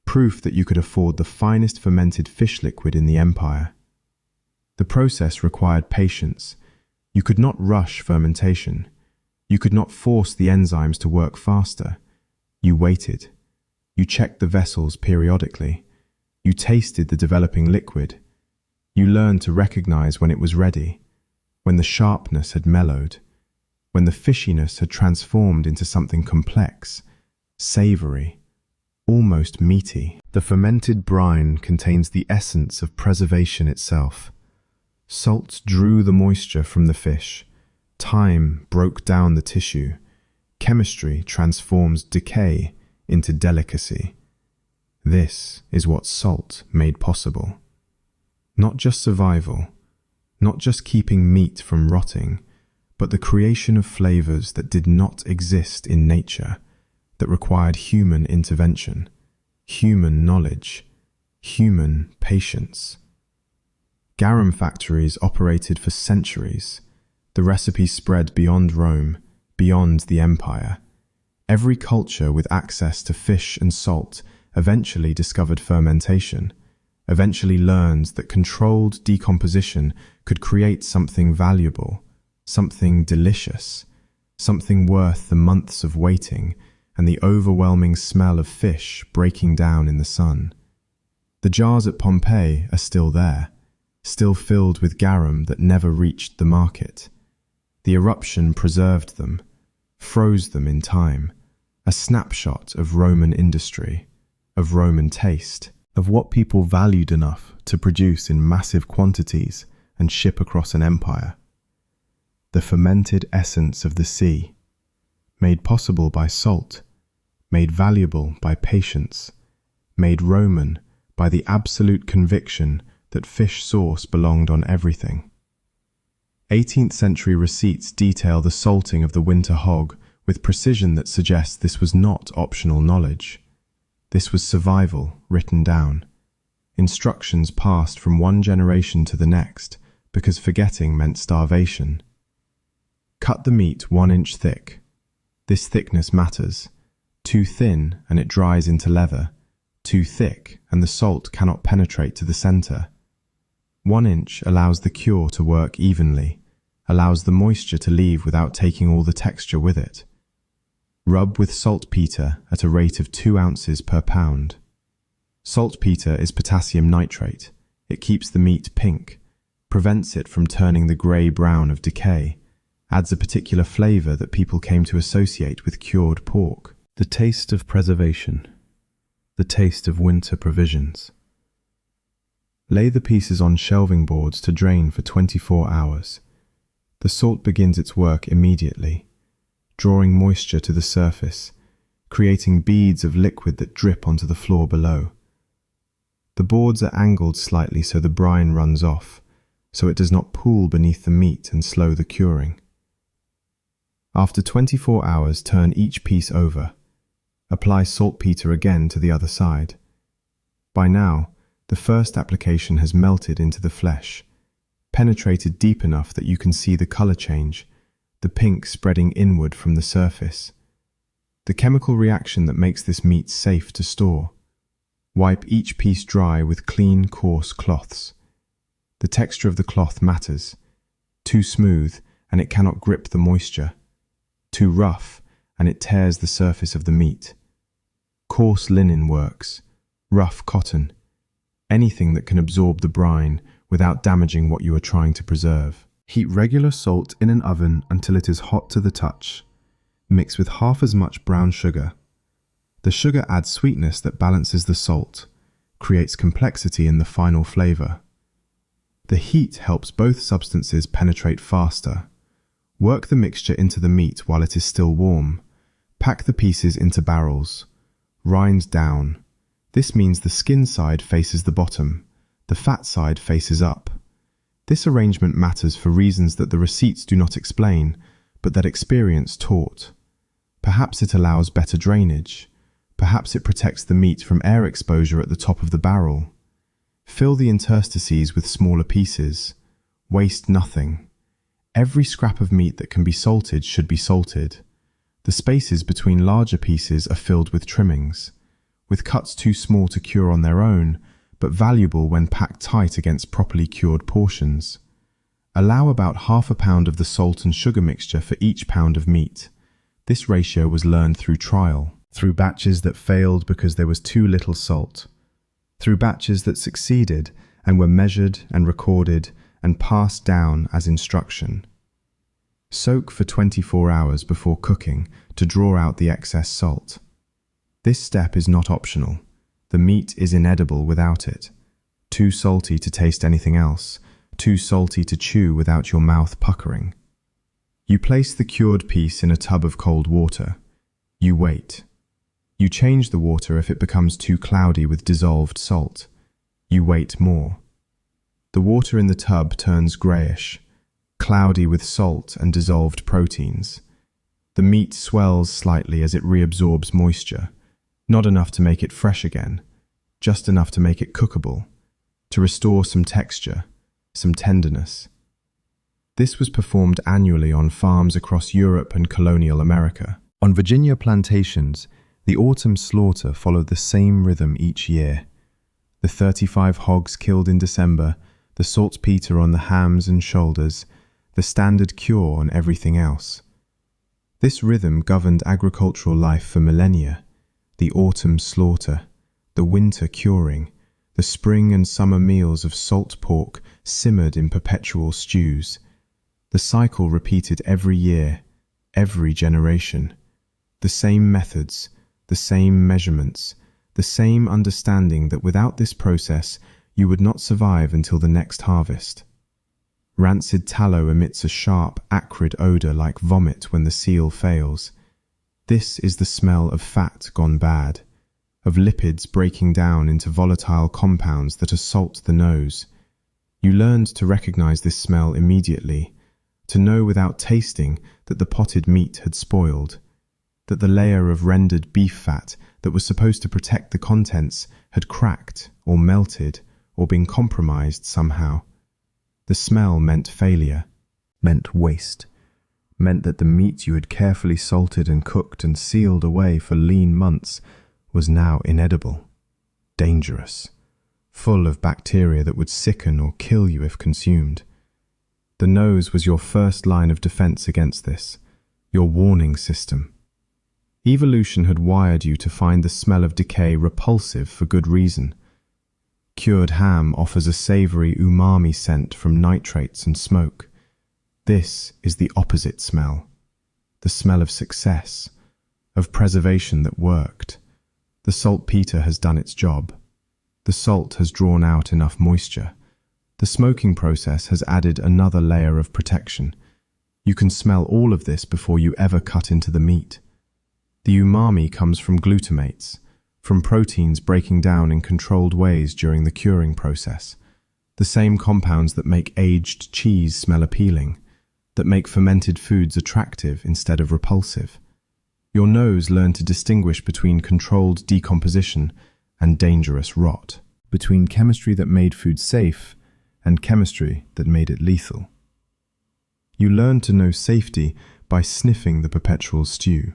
proof that you could afford the finest fermented fish liquid in the empire. The process required patience. You could not rush fermentation. You could not force the enzymes to work faster. You waited. You checked the vessels periodically. You tasted the developing liquid. You learned to recognize when it was ready, when the sharpness had mellowed, when the fishiness had transformed into something complex, savory, almost meaty. The fermented brine contains the essence of preservation itself. Salt drew the moisture from the fish. Time broke down the tissue. Chemistry transforms decay into delicacy. This is what salt made possible. Not just survival, not just keeping meat from rotting, but the creation of flavors that did not exist in nature, that required human intervention, human knowledge, human patience. Garum factories operated for centuries. The recipe spread beyond Rome, beyond the empire. Every culture with access to fish and salt eventually discovered fermentation, eventually learned that controlled decomposition could create something valuable, something delicious, something worth the months of waiting and the overwhelming smell of fish breaking down in the sun. The jars at Pompeii are still there, still filled with garum that never reached the market. The eruption preserved them, froze them in time, a snapshot of Roman industry, of Roman taste, of what people valued enough to produce in massive quantities and ship across an empire. The fermented essence of the sea, made possible by salt, made valuable by patience, made Roman by the absolute conviction that fish sauce belonged on everything. 18th century receipts detail the salting of the winter hog with precision that suggests this was not optional knowledge. This was survival written down. Instructions passed from one generation to the next because forgetting meant starvation. Cut the meat 1 inch thick. This thickness matters. Too thin and it dries into leather. Too thick and the salt cannot penetrate to the center. 1 inch allows the cure to work evenly, allows the moisture to leave without taking all the texture with it. Rub with saltpeter at a rate of 2 ounces per pound. Saltpeter is potassium nitrate. It keeps the meat pink, prevents it from turning the grey-brown of decay, adds a particular flavor that people came to associate with cured pork. The taste of preservation, the taste of winter provisions. Lay the pieces on shelving boards to drain for 24 hours. The salt begins its work immediately, drawing moisture to the surface, creating beads of liquid that drip onto the floor below. The boards are angled slightly so the brine runs off, so it does not pool beneath the meat and slow the curing. After 24 hours, turn each piece over. Apply saltpeter again to the other side. By now, the first application has melted into the flesh, penetrated deep enough that you can see the color change, the pink spreading inward from the surface. The chemical reaction that makes this meat safe to store. Wipe each piece dry with clean, coarse cloths. The texture of the cloth matters. Too smooth, and it cannot grip the moisture. Too rough, and it tears the surface of the meat. Coarse linen works, rough cotton, anything that can absorb the brine without damaging what you are trying to preserve. Heat regular salt in an oven until it is hot to the touch. Mix with half as much brown sugar. The sugar adds sweetness that balances the salt, creates complexity in the final flavor. The heat helps both substances penetrate faster. Work the mixture into the meat while it is still warm. Pack the pieces into barrels. Rind down. This means the skin side faces the bottom, the fat side faces up. This arrangement matters for reasons that the receipts do not explain, but that experience taught. Perhaps it allows better drainage. Perhaps it protects the meat from air exposure at the top of the barrel. Fill the interstices with smaller pieces. Waste nothing. Every scrap of meat that can be salted should be salted. The spaces between larger pieces are filled with trimmings, with cuts too small to cure on their own, but valuable when packed tight against properly cured portions. Allow about ½ pound of the salt and sugar mixture for each pound of meat. This ratio was learned through trial, through batches that failed because there was too little salt, through batches that succeeded and were measured and recorded and passed down as instruction. Soak for 24 hours before cooking to draw out the excess salt. This step is not optional. The meat is inedible without it. Too salty to taste anything else, too salty to chew without your mouth puckering. You place the cured piece in a tub of cold water. You wait. You change the water if it becomes too cloudy with dissolved salt. You wait more. The water in the tub turns greyish, cloudy with salt and dissolved proteins. The meat swells slightly as it reabsorbs moisture, not enough to make it fresh again, just enough to make it cookable, to restore some texture, some tenderness. This was performed annually on farms across Europe and colonial America. On Virginia plantations, the autumn slaughter followed the same rhythm each year. The 35 hogs killed in December, the saltpeter on the hams and shoulders, the standard cure on everything else. This rhythm governed agricultural life for millennia. The autumn slaughter, the winter curing, the spring and summer meals of salt pork simmered in perpetual stews. The cycle repeated every year, every generation. The same methods, the same measurements, the same understanding that without this process you would not survive until the next harvest. Rancid tallow emits a sharp, acrid odor like vomit when the seal fails. This is the smell of fat gone bad, of lipids breaking down into volatile compounds that assault the nose. You learned to recognize this smell immediately, to know without tasting that the potted meat had spoiled, that the layer of rendered beef fat that was supposed to protect the contents had cracked or melted or been compromised somehow. The smell meant failure, meant waste, meant that the meat you had carefully salted and cooked and sealed away for lean months was now inedible, dangerous, full of bacteria that would sicken or kill you if consumed. The nose was your first line of defense against this, your warning system. Evolution had wired you to find the smell of decay repulsive for good reason. Cured ham offers a savory umami scent from nitrates and smoke. This is the opposite smell, the smell of success, of preservation that worked. The saltpeter has done its job. The salt has drawn out enough moisture. The smoking process has added another layer of protection. You can smell all of this before you ever cut into the meat. The umami comes from glutamates, from proteins breaking down in controlled ways during the curing process. The same compounds that make aged cheese smell appealing, that make fermented foods attractive instead of repulsive. Your nose learned to distinguish between controlled decomposition and dangerous rot, between chemistry that made food safe and chemistry that made it lethal. You learned to know safety by sniffing the perpetual stew,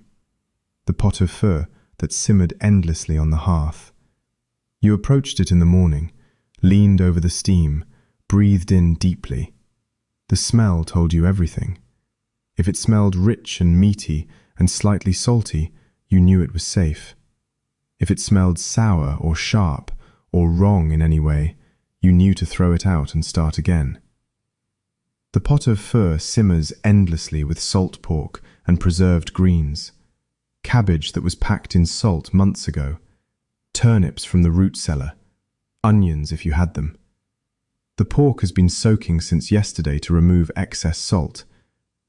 the pot au feu that simmered endlessly on the hearth. You approached it in the morning, leaned over the steam, breathed in deeply. The smell told you everything. If it smelled rich and meaty and slightly salty, you knew it was safe. If it smelled sour or sharp or wrong in any way, you knew to throw it out and start again. The pot au feu simmers endlessly with salt pork and preserved greens, cabbage that was packed in salt months ago, turnips from the root cellar, onions if you had them. The pork has been soaking since yesterday to remove excess salt.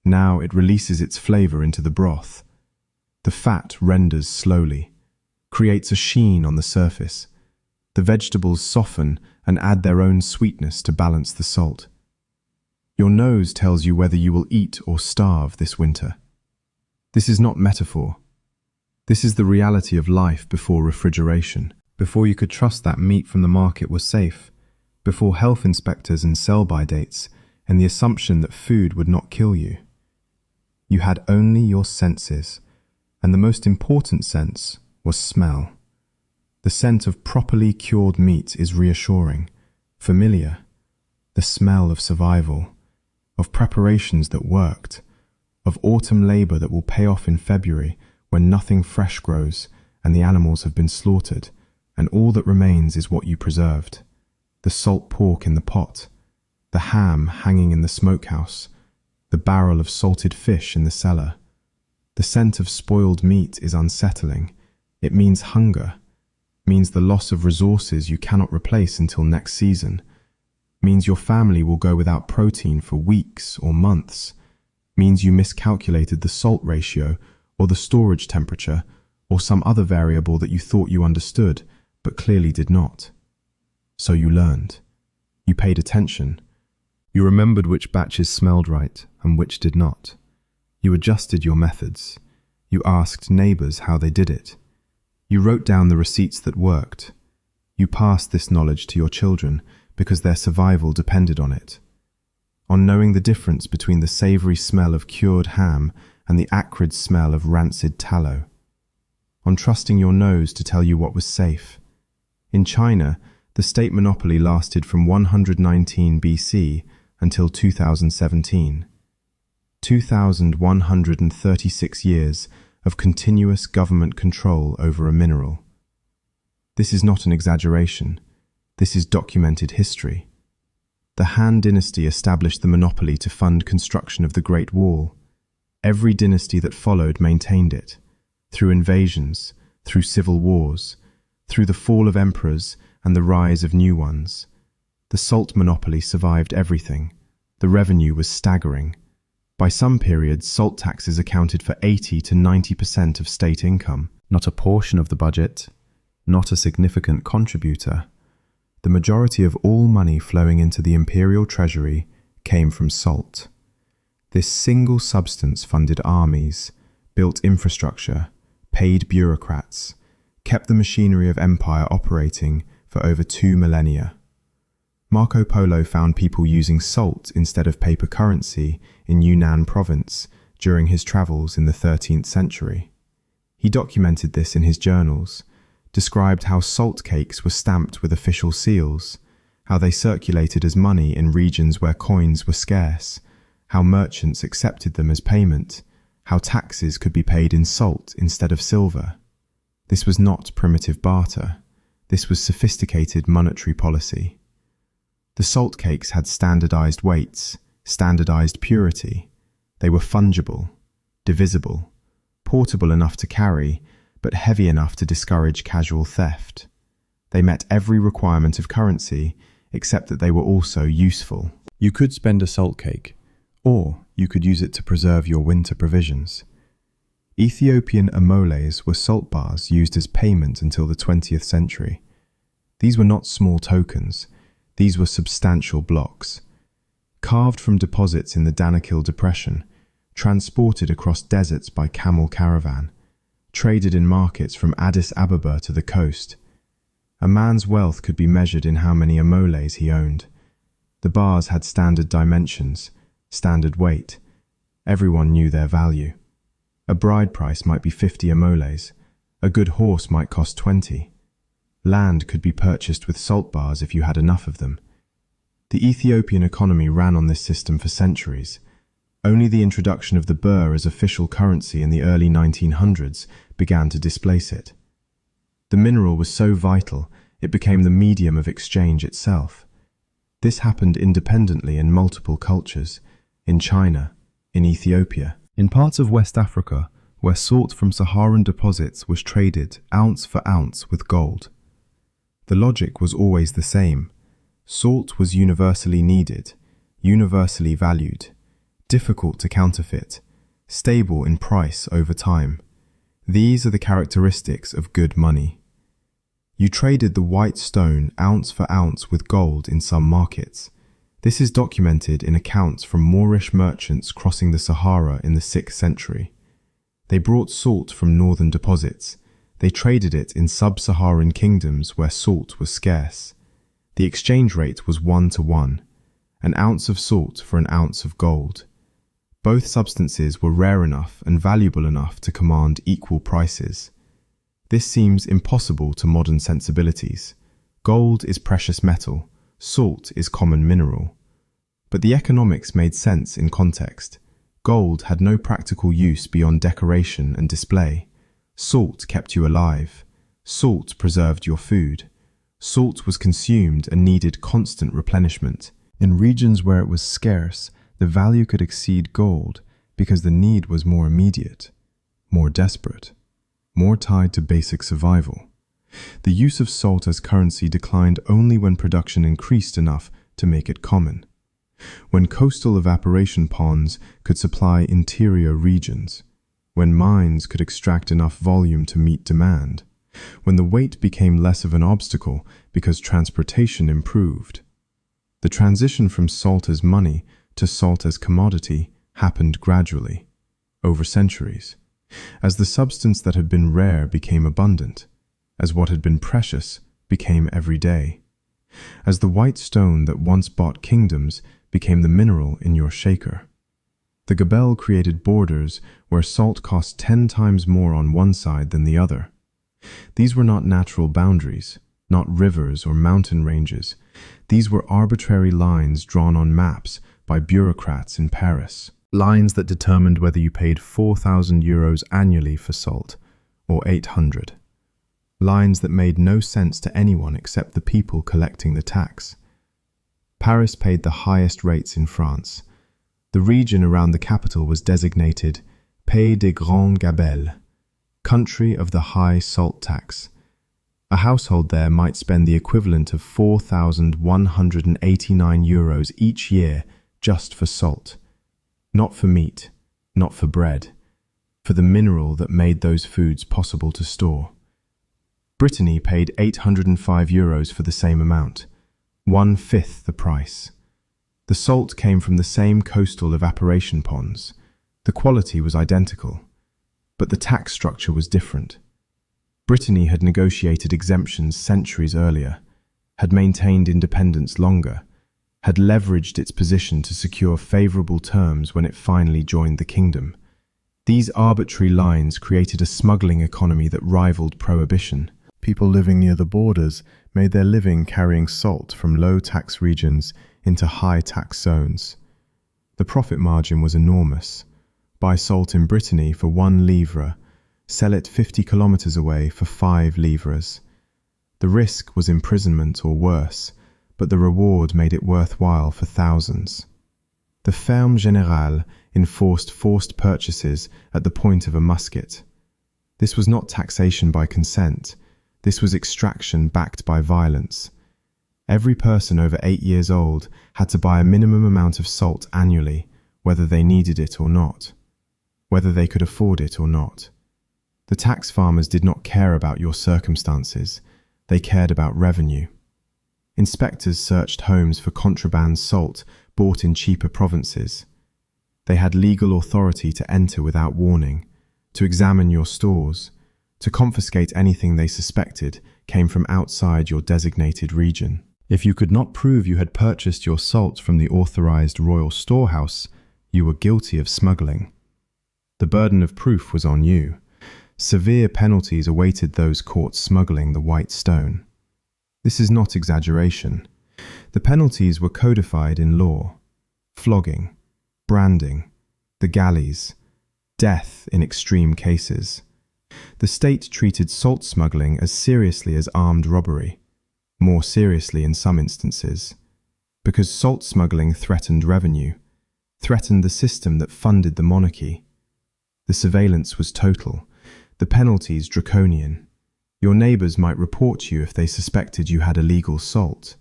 Now it releases its flavor into the broth. The fat renders slowly, creates a sheen on the surface. The vegetables soften and add their own sweetness to balance the salt. Your nose tells you whether you will eat or starve this winter. This is not metaphor. This is the reality of life before refrigeration, before you could trust that meat from the market was safe, before health inspectors and sell-by dates, and the assumption that food would not kill you. You had only your senses, and the most important sense was smell. The scent of properly cured meat is reassuring, familiar. The smell of survival, of preparations that worked, of autumn labor that will pay off in February when nothing fresh grows and the animals have been slaughtered, and all that remains is what you preserved. The salt pork in the pot, the ham hanging in the smokehouse, the barrel of salted fish in the cellar. The scent of spoiled meat is unsettling. It means hunger, means the loss of resources you cannot replace until next season, means your family will go without protein for weeks or months, means you miscalculated the salt ratio or the storage temperature or some other variable that you thought you understood but clearly did not. So you learned. You paid attention. You remembered which batches smelled right and which did not. You adjusted your methods. You asked neighbors how they did it. You wrote down the receipts that worked. You passed this knowledge to your children because their survival depended on it. On knowing the difference between the savory smell of cured ham and the acrid smell of rancid tallow. On trusting your nose to tell you what was safe. In China, the state monopoly lasted from 119 BC until 2017. 2,136 years of continuous government control over a mineral. This is not an exaggeration. This is documented history. The Han dynasty established the monopoly to fund construction of the Great Wall. Every dynasty that followed maintained it, through invasions, through civil wars, through the fall of emperors and the rise of new ones. The salt monopoly survived everything. The revenue was staggering. By some periods, salt taxes accounted for 80 to 90% of state income. Not a portion of the budget, not a significant contributor. The majority of all money flowing into the imperial treasury came from salt. This single substance funded armies, built infrastructure, paid bureaucrats, kept the machinery of empire operating for over 2 millennia. Marco Polo found people using salt instead of paper currency in Yunnan province during his travels in the 13th century. He documented this in his journals, described how salt cakes were stamped with official seals, how they circulated as money in regions where coins were scarce, how merchants accepted them as payment, how taxes could be paid in salt instead of silver. This was not primitive barter. This was sophisticated monetary policy. The salt cakes had standardized weights, standardized purity. They were fungible, divisible, portable enough to carry, but heavy enough to discourage casual theft. They met every requirement of currency, except that they were also useful. You could spend a salt cake, or you could use it to preserve your winter provisions. Ethiopian amoles were salt bars used as payment until the 20th century. These were not small tokens. These were substantial blocks. Carved from deposits in the Danakil Depression, transported across deserts by camel caravan, traded in markets from Addis Ababa to the coast. A man's wealth could be measured in how many amoles he owned. The bars had standard dimensions, standard weight. Everyone knew their value. A bride price might be 50 amoles. A good horse might cost 20. Land could be purchased with salt bars if you had enough of them. The Ethiopian economy ran on this system for centuries. Only the introduction of the birr as official currency in the early 1900s began to displace it. The mineral was so vital, it became the medium of exchange itself. This happened independently in multiple cultures, in China, in Ethiopia, in parts of West Africa, where salt from Saharan deposits was traded ounce for ounce with gold. The logic was always the same. Salt was universally needed, universally valued, difficult to counterfeit, stable in price over time. These are the characteristics of good money. You traded the white stone ounce for ounce with gold in some markets. This is documented in accounts from Moorish merchants crossing the Sahara in the 6th century. They brought salt from northern deposits. They traded it in sub-Saharan kingdoms where salt was scarce. The exchange rate was 1-to-1, an ounce of salt for an ounce of gold. Both substances were rare enough and valuable enough to command equal prices. This seems impossible to modern sensibilities. Gold is precious metal, salt is common mineral. But the economics made sense in context. Gold had no practical use beyond decoration and display. Salt kept you alive. Salt preserved your food. Salt was consumed and needed constant replenishment. In regions where it was scarce, the value could exceed gold because the need was more immediate, more desperate, more tied to basic survival. The use of salt as currency declined only when production increased enough to make it common. When coastal evaporation ponds could supply interior regions, when mines could extract enough volume to meet demand, when the weight became less of an obstacle because transportation improved. The transition from salt as money to salt as commodity happened gradually, over centuries, as the substance that had been rare became abundant, as what had been precious became everyday, as the white stone that once bought kingdoms became the mineral in your shaker. The gabelle created borders where salt cost 10 times more on one side than the other. These were not natural boundaries, not rivers or mountain ranges. These were arbitrary lines drawn on maps by bureaucrats in Paris. Lines that determined whether you paid 4,000 euros annually for salt, or 800. Lines that made no sense to anyone except the people collecting the tax. Paris paid the highest rates in France. The region around the capital was designated Pays des Grandes Gabelles, country of the high salt tax. A household there might spend the equivalent of 4,189 euros each year just for salt. Not for meat, not for bread, for the mineral that made those foods possible to store. Brittany paid 805 euros for the same amount, 1/5 the price. The salt came from the same coastal evaporation ponds. The quality was identical, but the tax structure was different. Brittany had negotiated exemptions centuries earlier, had maintained independence longer, had leveraged its position to secure favorable terms when it finally joined the kingdom. These arbitrary lines created a smuggling economy that rivaled prohibition. People living near the borders made their living carrying salt from low-tax regions into high-tax zones. The profit margin was enormous. Buy salt in Brittany for 1 livre, sell it 50 kilometers away for 5 livres. The risk was imprisonment or worse, but the reward made it worthwhile for thousands. The Ferme Générale enforced forced purchases at the point of a musket. This was not taxation by consent. This was extraction backed by violence. Every person over 8 years old had to buy a minimum amount of salt annually, whether they needed it or not, whether they could afford it or not. The tax farmers did not care about your circumstances. They cared about revenue. Inspectors searched homes for contraband salt bought in cheaper provinces. They had legal authority to enter without warning, to examine your stores, to confiscate anything they suspected came from outside your designated region. If you could not prove you had purchased your salt from the authorized royal storehouse, you were guilty of smuggling. The burden of proof was on you. Severe penalties awaited those caught smuggling the white stone. This is not exaggeration. The penalties were codified in law: flogging, branding, the galleys, death in extreme cases. The state treated salt smuggling as seriously as armed robbery, more seriously in some instances, because salt smuggling threatened revenue, threatened the system that funded the monarchy. The surveillance was total, the penalties draconian. Your neighbours might report you if they suspected you had illegal salt.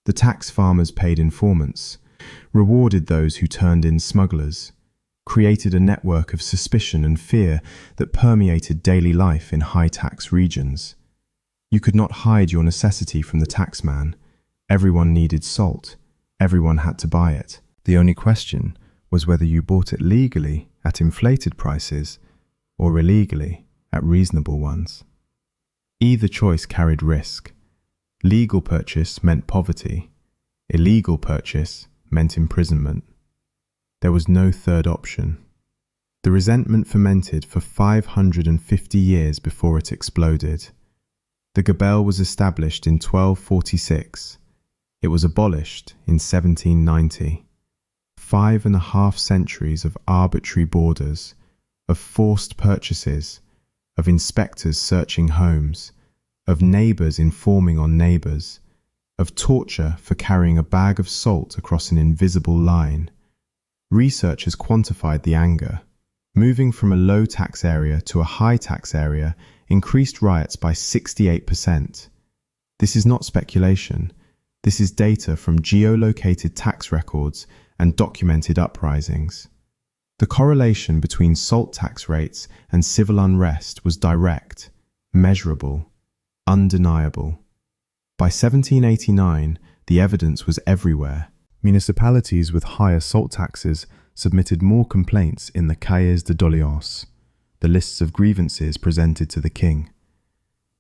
The tax farmers paid informants, rewarded those who turned in smugglers, created a network of suspicion and fear that permeated daily life in high-tax regions. You could not hide your necessity from the taxman. Everyone needed salt. Everyone had to buy it. The only question was whether you bought it legally at inflated prices or illegally at reasonable ones. Either choice carried risk. Legal purchase meant poverty. Illegal purchase meant imprisonment. There was no third option. The resentment fermented for 550 years before it exploded. The gabelle was established in 1246. It was abolished in 1790. 5.5 centuries of arbitrary borders, of forced purchases, of inspectors searching homes, of neighbours informing on neighbours, of torture for carrying a bag of salt across an invisible line. Research has quantified the anger. Moving from a low tax area to a high tax area increased riots by 68%. This is not speculation. This is data from geolocated tax records and documented uprisings. The correlation between salt tax rates and civil unrest was direct, measurable, undeniable. By 1789, The evidence was everywhere. Municipalities with higher salt taxes submitted more complaints in the cahiers de doléances, the lists of grievances presented to the king.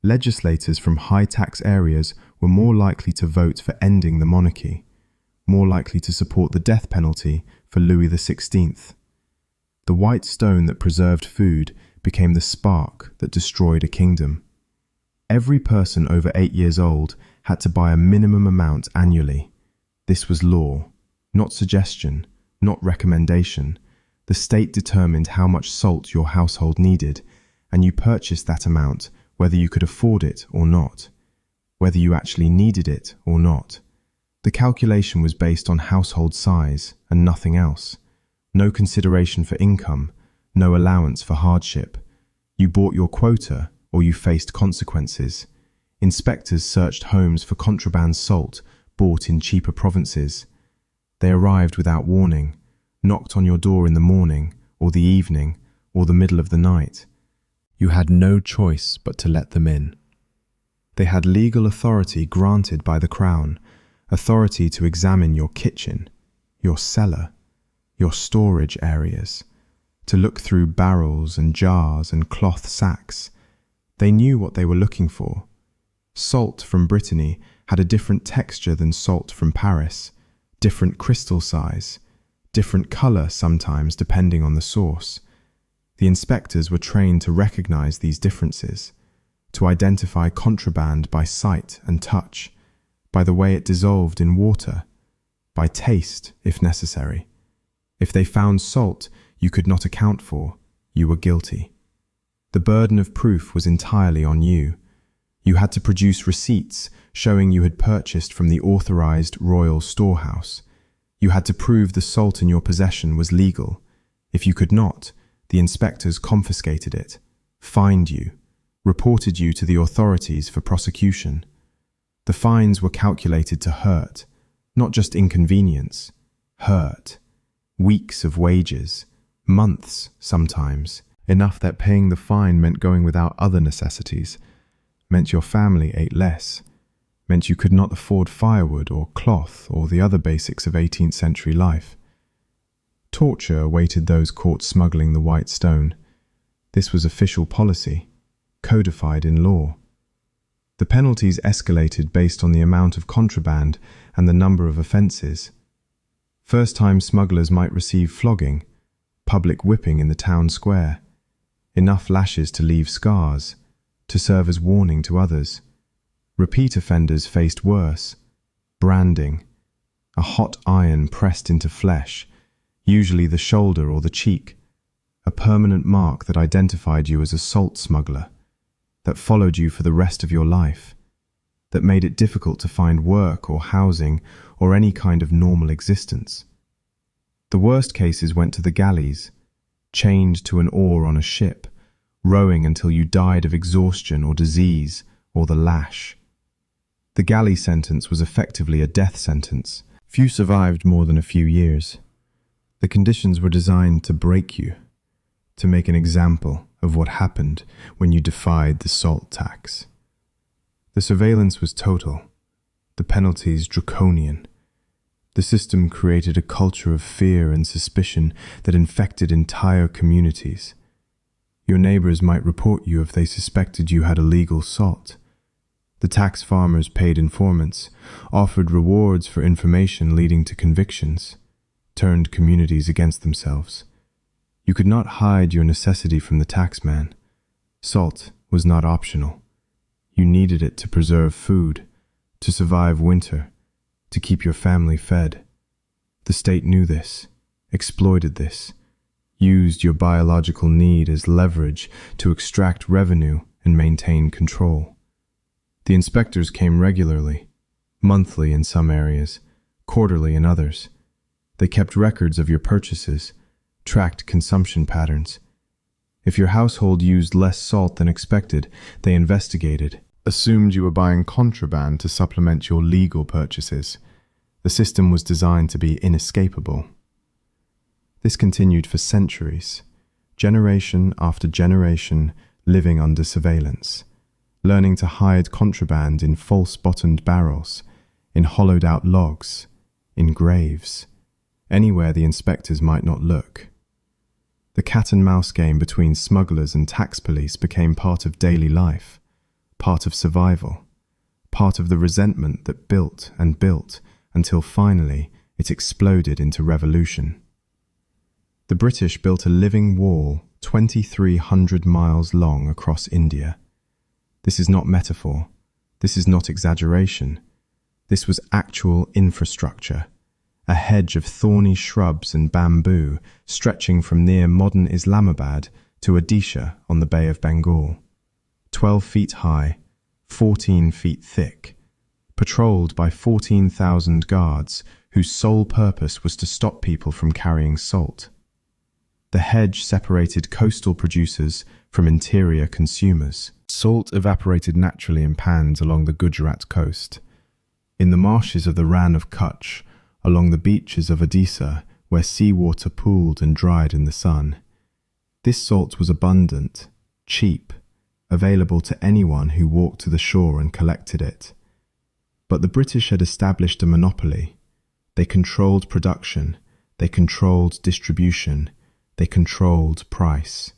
Legislators from high-tax areas were more likely to vote for ending the monarchy, more likely to support the death penalty for Louis XVI. The white stone that preserved food became the spark that destroyed a kingdom. Every person over 8 years old had to buy a minimum amount annually. This was law, not suggestion, not recommendation. The state determined how much salt your household needed, and you purchased that amount whether you could afford it or not, whether you actually needed it or not. The calculation was based on household size and nothing else. No consideration for income, no allowance for hardship. You bought your quota or you faced consequences. Inspectors searched homes for contraband salt bought in cheaper provinces. They arrived without warning, knocked on your door in the morning or the evening or the middle of the night. You had no choice but to let them in. They had legal authority granted by the crown, authority to examine your kitchen, your cellar, your storage areas, to look through barrels and jars and cloth sacks. They knew what they were looking for. Salt from Brittany had a different texture than salt from Paris, different crystal size, different color sometimes depending on the source. The inspectors were trained to recognize these differences, to identify contraband by sight and touch, by the way it dissolved in water, by taste if necessary. If they found salt you could not account for, you were guilty. The burden of proof was entirely on you. You had to produce receipts showing you had purchased from the authorized royal storehouse. You had to prove the salt in your possession was legal. If you could not, the inspectors confiscated it, fined you, reported you to the authorities for prosecution. The fines were calculated to hurt, not just inconvenience, hurt. Weeks of wages, months sometimes, enough that paying the fine meant going without other necessities, meant your family ate less, meant you could not afford firewood or cloth or the other basics of 18th century life. Torture awaited those caught smuggling the white stone. This was official policy, codified in law. The penalties escalated based on the amount of contraband and the number of offences. First-time smugglers might receive flogging, public whipping in the town square, enough lashes to leave scars, to serve as warning to others. Repeat offenders faced worse, branding, a hot iron pressed into flesh, usually the shoulder or the cheek, a permanent mark that identified you as a salt smuggler, that followed you for the rest of your life, that made it difficult to find work or housing or any kind of normal existence. The worst cases went to the galleys, chained to an oar on a ship, rowing until you died of exhaustion or disease or the lash. The galley sentence was effectively a death sentence. Few survived more than a few years. The conditions were designed to break you, to make an example of what happened when you defied the salt tax. The surveillance was total, the penalties draconian. The system created a culture of fear and suspicion that infected entire communities. Your neighbors might report you if they suspected you had illegal salt. The tax farmers paid informants, offered rewards for information leading to convictions, turned communities against themselves. You could not hide your necessity from the taxman. Salt was not optional. You needed it to preserve food, to survive winter, to keep your family fed. The state knew this, exploited this, used your biological need as leverage to extract revenue and maintain control. The inspectors came regularly, monthly in some areas, quarterly in others. They kept records of your purchases, tracked consumption patterns. If your household used less salt than expected, they investigated, assumed you were buying contraband to supplement your legal purchases. The system was designed to be inescapable. This continued for centuries, generation after generation living under surveillance, learning to hide contraband in false-bottomed barrels, in hollowed-out logs, in graves, anywhere the inspectors might not look. The cat-and-mouse game between smugglers and tax police became part of daily life, part of survival, part of the resentment that built and built until finally it exploded into revolution. The British built a living wall 2,300 miles long across India. This is not metaphor. This is not exaggeration. This was actual infrastructure, a hedge of thorny shrubs and bamboo stretching from near modern Islamabad to Odisha on the Bay of Bengal. 12 feet high, 14 feet thick, patrolled by 14,000 guards whose sole purpose was to stop people from carrying salt. The hedge separated coastal producers from interior consumers. Salt evaporated naturally in pans along the Gujarat coast, in the marshes of the Rann of Kutch, along the beaches of Odisha, where seawater pooled and dried in the sun. This salt was abundant, cheap, available to anyone who walked to the shore and collected it. But the British had established a monopoly. They controlled production, they controlled distribution, they controlled price.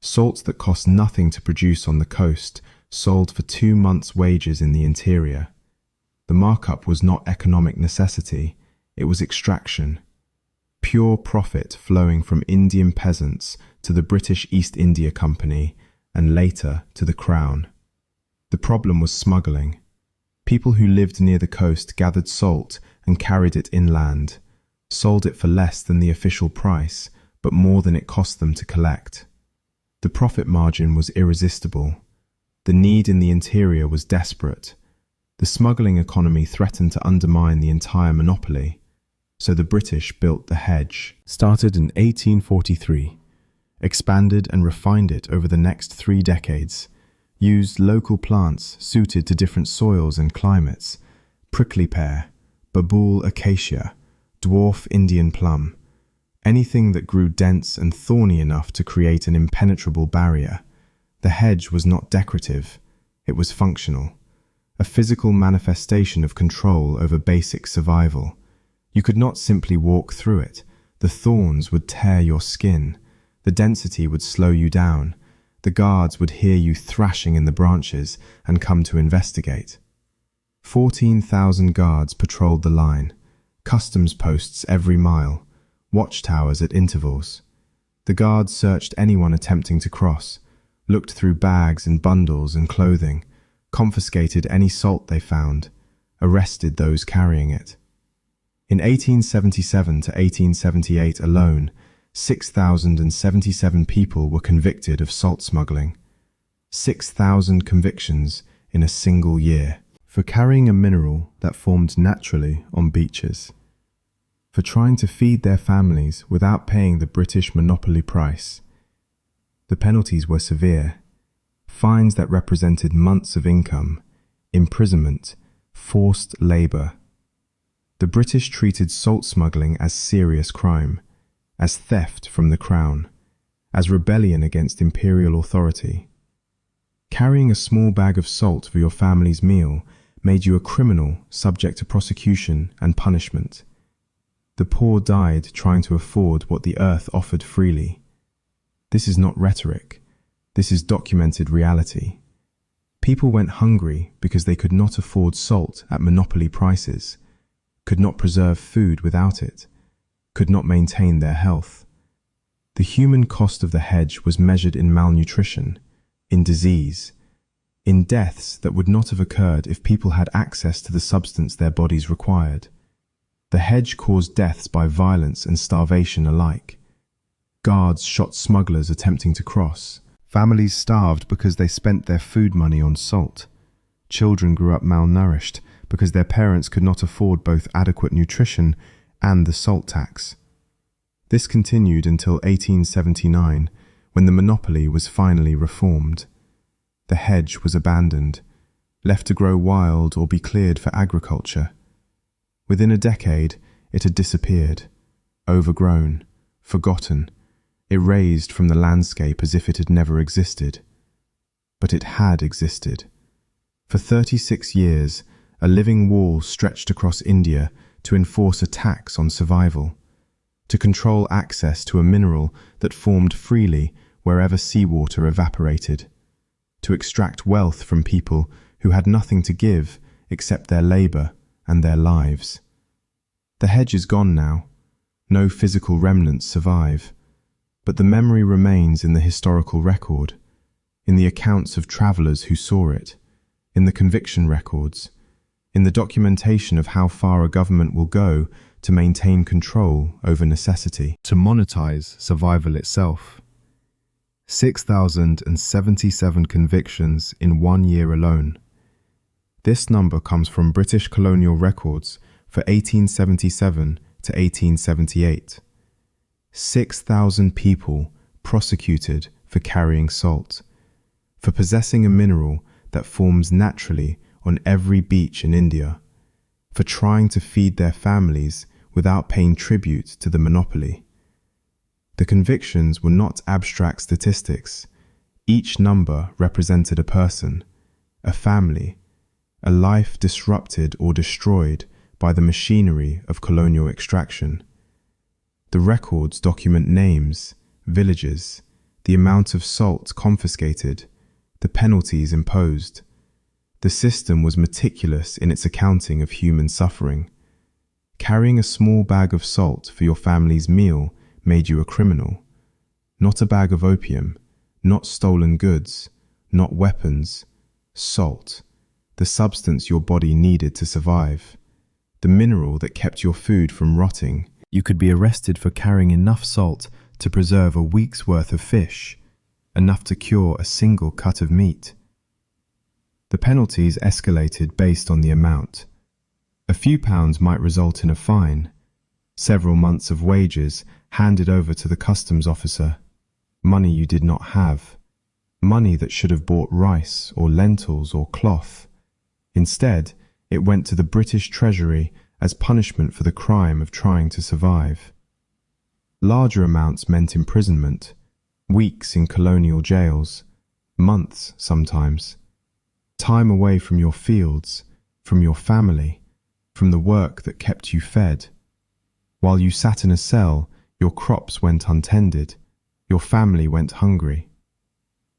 Salt that cost nothing to produce on the coast sold for 2 months' wages in the interior. The markup was not economic necessity, it was extraction. Pure profit flowing from Indian peasants to the British East India Company and later to the Crown. The problem was smuggling. People who lived near the coast gathered salt and carried it inland, sold it for less than the official price, but more than it cost them to collect. The profit margin was irresistible. The need in the interior was desperate. The smuggling economy threatened to undermine the entire monopoly, so the British built the hedge. Started in 1843, expanded and refined it over the next 3 decades, used local plants suited to different soils and climates, prickly pear, babool acacia, dwarf Indian plum, anything that grew dense and thorny enough to create an impenetrable barrier. The hedge was not decorative, it was functional, a physical manifestation of control over basic survival. You could not simply walk through it. The thorns would tear your skin. The density would slow you down. The guards would hear you thrashing in the branches and come to investigate. 14,000 guards patrolled the line, customs posts every mile, watchtowers at intervals. The guards searched anyone attempting to cross, looked through bags and bundles and clothing, confiscated any salt they found, arrested those carrying it. In 1877 to 1878 alone, 6,077 people were convicted of salt smuggling. 6,000 convictions in a single year. For carrying a mineral that formed naturally on beaches. For trying to feed their families without paying the British monopoly price. The penalties were severe. Fines that represented months of income, imprisonment, forced labour. The British treated salt smuggling as serious crime, as theft from the Crown, as rebellion against imperial authority. Carrying a small bag of salt for your family's meal made you a criminal subject to prosecution and punishment. The poor died trying to afford what the earth offered freely. This is not rhetoric. This is documented reality. People went hungry because they could not afford salt at monopoly prices, could not preserve food without it, could not maintain their health. The human cost of the hedge was measured in malnutrition, in disease, in deaths that would not have occurred if people had access to the substance their bodies required. The hedge caused deaths by violence and starvation alike. Guards shot smugglers attempting to cross. Families starved because they spent their food money on salt. Children grew up malnourished because their parents could not afford both adequate nutrition and the salt tax. This continued until 1879, when the monopoly was finally reformed. The hedge was abandoned, left to grow wild or be cleared for agriculture. Within a decade, it had disappeared, overgrown, forgotten, erased from the landscape as if it had never existed. But it had existed. For 36 years, a living wall stretched across India to enforce a tax on survival, to control access to a mineral that formed freely wherever seawater evaporated, to extract wealth from people who had nothing to give except their labor and their lives. The hedge is gone now. No physical remnants survive, but the memory remains in the historical record, in the accounts of travelers who saw it, in the conviction records, in the documentation of how far a government will go to maintain control over necessity, to monetize survival itself. 6,077 convictions in 1 year alone. This number comes from British colonial records for 1877 to 1878. 6,000 people prosecuted for carrying salt, for possessing a mineral that forms naturally on every beach in India, for trying to feed their families without paying tribute to the monopoly. The convictions were not abstract statistics. Each number represented a person, a family, a life disrupted or destroyed by the machinery of colonial extraction. The records document names, villages, the amount of salt confiscated, the penalties imposed. The system was meticulous in its accounting of human suffering. Carrying a small bag of salt for your family's meal made you a criminal. Not a bag of opium, not stolen goods, not weapons. Salt, the substance your body needed to survive, the mineral that kept your food from rotting. You could be arrested for carrying enough salt to preserve a week's worth of fish, enough to cure a single cut of meat. The penalties escalated based on the amount. A few pounds might result in a fine, several months of wages handed over to the customs officer, money you did not have, money that should have bought rice or lentils or cloth. Instead, it went to the British Treasury as punishment for the crime of trying to survive. Larger amounts meant imprisonment, weeks in colonial jails, months sometimes, time away from your fields, from your family, from the work that kept you fed. While you sat in a cell, your crops went untended, your family went hungry.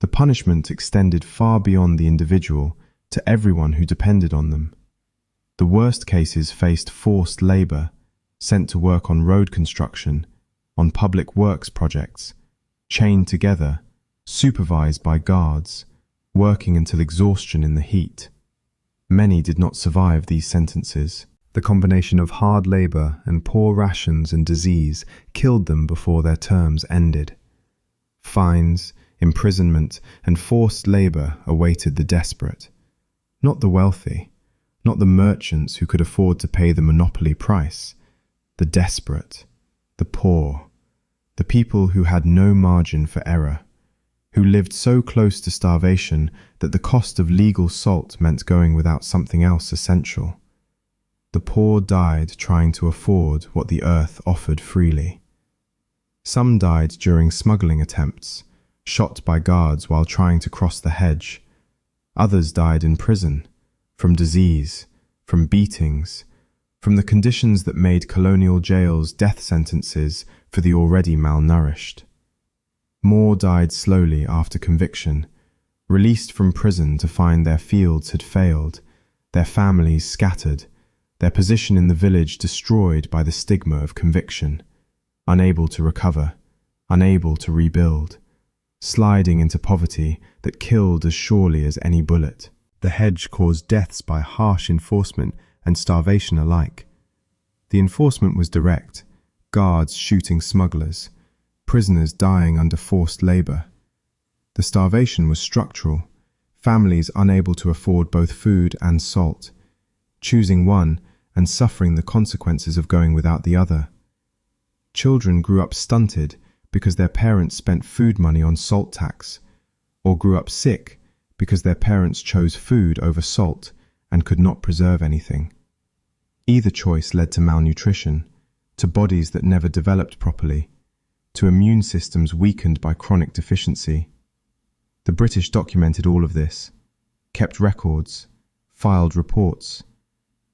The punishment extended far beyond the individual to everyone who depended on them. The worst cases faced forced labor, sent to work on road construction, on public works projects, chained together, supervised by guards, working until exhaustion in the heat. Many did not survive these sentences. The combination of hard labor and poor rations and disease killed them before their terms ended. Fines, imprisonment, and forced labor awaited the desperate. Not the wealthy, not the merchants who could afford to pay the monopoly price. The desperate, the poor, the people who had no margin for error, who lived so close to starvation that the cost of legal salt meant going without something else essential. The poor died trying to afford what the earth offered freely. Some died during smuggling attempts, shot by guards while trying to cross the hedge. Others died in prison, from disease, from beatings, from the conditions that made colonial jails death sentences for the already malnourished. More died slowly after conviction, released from prison to find their fields had failed, their families scattered, their position in the village destroyed by the stigma of conviction, unable to recover, unable to rebuild, sliding into poverty that killed as surely as any bullet. The hedge caused deaths by harsh enforcement and starvation alike. The enforcement was direct, guards shooting smugglers, prisoners dying under forced labor. The starvation was structural, families unable to afford both food and salt, choosing one and suffering the consequences of going without the other. Children grew up stunted because their parents spent food money on salt tax, or grew up sick because their parents chose food over salt and could not preserve anything. Either choice led to malnutrition, to bodies that never developed properly, to immune systems weakened by chronic deficiency. The British documented all of this, kept records, filed reports,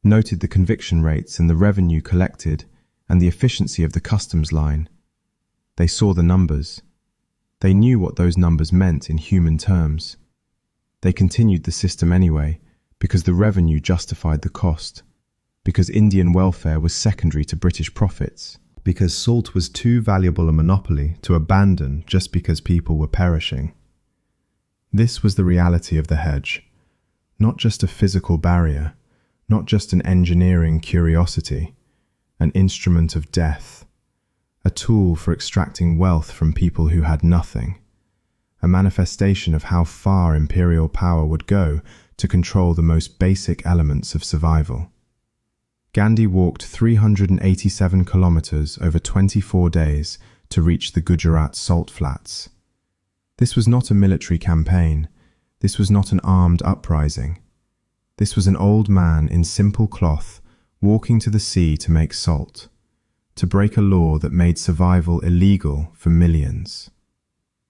noted the conviction rates and the revenue collected and the efficiency of the customs line. They saw the numbers. They knew what those numbers meant in human terms. They continued the system anyway, because the revenue justified the cost, because Indian welfare was secondary to British profits, because salt was too valuable a monopoly to abandon just because people were perishing. This was the reality of the hedge, not just a physical barrier, not just an engineering curiosity, an instrument of death, a tool for extracting wealth from people who had nothing, a manifestation of how far imperial power would go to control the most basic elements of survival. Gandhi walked 387 kilometers over 24 days to reach the Gujarat salt flats. This was not a military campaign. This was not an armed uprising. This was an old man in simple cloth walking to the sea to make salt, to break a law that made survival illegal for millions.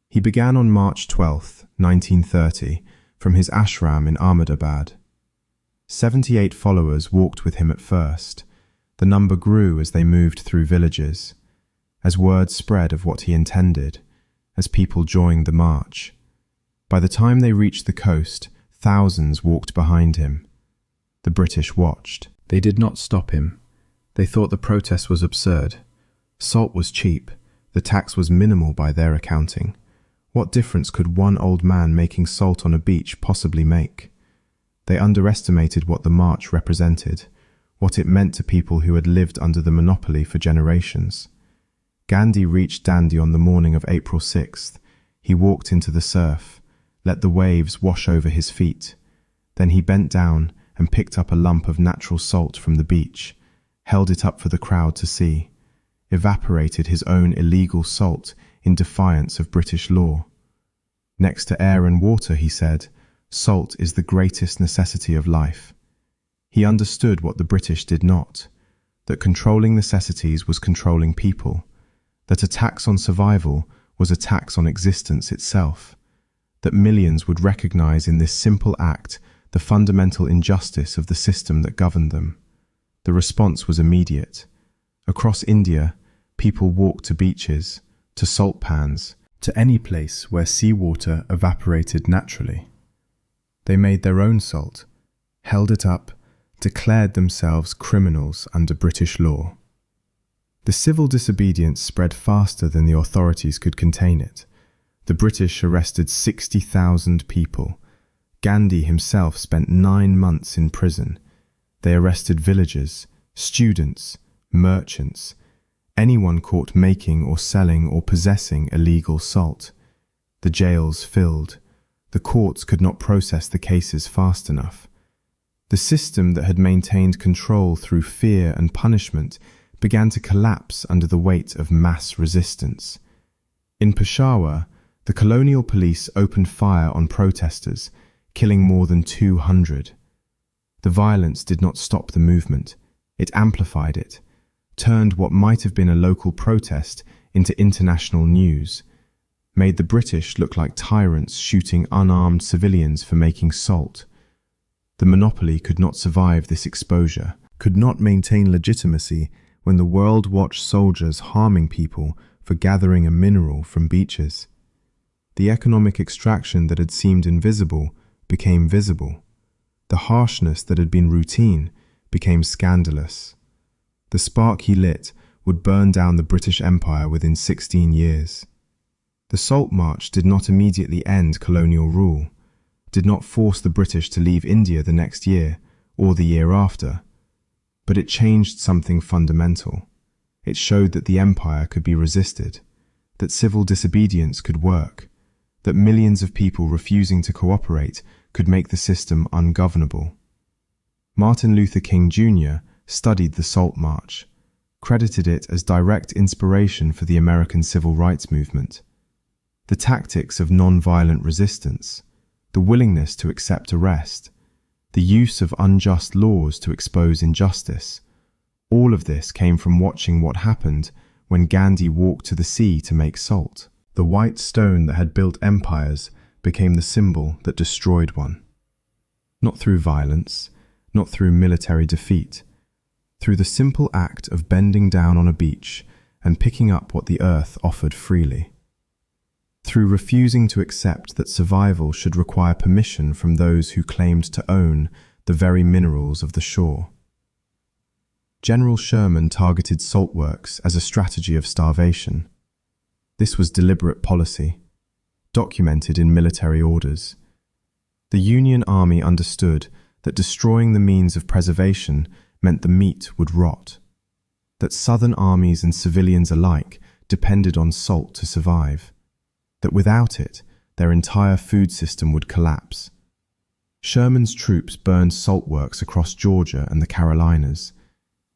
He began on March 12, 1930, from his ashram in Ahmedabad. 78 followers walked with him at first. The number grew as they moved through villages, as word spread of what he intended, as people joined the march. By the time they reached the coast, thousands walked behind him. The British watched. They did not stop him. They thought the protest was absurd. Salt was cheap. The tax was minimal by their accounting. What difference could one old man making salt on a beach possibly make? They underestimated what the march represented, what it meant to people who had lived under the monopoly for generations. Gandhi reached Dandi on the morning of April 6th. He walked into the surf, let the waves wash over his feet. Then he bent down and picked up a lump of natural salt from the beach, held it up for the crowd to see, evaporated his own illegal salt in defiance of British law. Next to air and water, he said, salt is the greatest necessity of life. He understood what the British did not, that controlling necessities was controlling people, that a tax on survival was a tax on existence itself, that millions would recognize in this simple act the fundamental injustice of the system that governed them. The response was immediate. Across India, people walked to beaches, to salt pans, to any place where seawater evaporated naturally. They made their own salt, held it up, declared themselves criminals under British law. The civil disobedience spread faster than the authorities could contain it. The British arrested 60,000 people. Gandhi himself spent 9 months in prison. They arrested villagers, students, merchants, anyone caught making or selling or possessing illegal salt. The jails filled. The courts could not process the cases fast enough. The system that had maintained control through fear and punishment began to collapse under the weight of mass resistance. In Peshawar, the colonial police opened fire on protesters, killing more than 200. The violence did not stop the movement. It amplified it, turned what might have been a local protest into international news, made the British look like tyrants shooting unarmed civilians for making salt. The monopoly could not survive this exposure, could not maintain legitimacy when the world watched soldiers harming people for gathering a mineral from beaches. The economic extraction that had seemed invisible became visible. The harshness that had been routine became scandalous. The spark he lit would burn down the British Empire within 16 years. The Salt March did not immediately end colonial rule, did not force the British to leave India the next year or the year after, but it changed something fundamental. It showed that the empire could be resisted, that civil disobedience could work, that millions of people refusing to cooperate could make the system ungovernable. Martin Luther King Jr. studied the Salt March, credited it as direct inspiration for the American Civil Rights Movement. The tactics of non-violent resistance, the willingness to accept arrest, the use of unjust laws to expose injustice, all of this came from watching what happened when Gandhi walked to the sea to make salt. The white stone that had built empires became the symbol that destroyed one. Not through violence, not through military defeat, through the simple act of bending down on a beach and picking up what the earth offered freely, through refusing to accept that survival should require permission from those who claimed to own the very minerals of the shore. General Sherman targeted salt works as a strategy of starvation. This was deliberate policy, documented in military orders. The Union Army understood that destroying the means of preservation meant the meat would rot, that Southern armies and civilians alike depended on salt to survive, that without it, their entire food system would collapse. Sherman's troops burned salt works across Georgia and the Carolinas.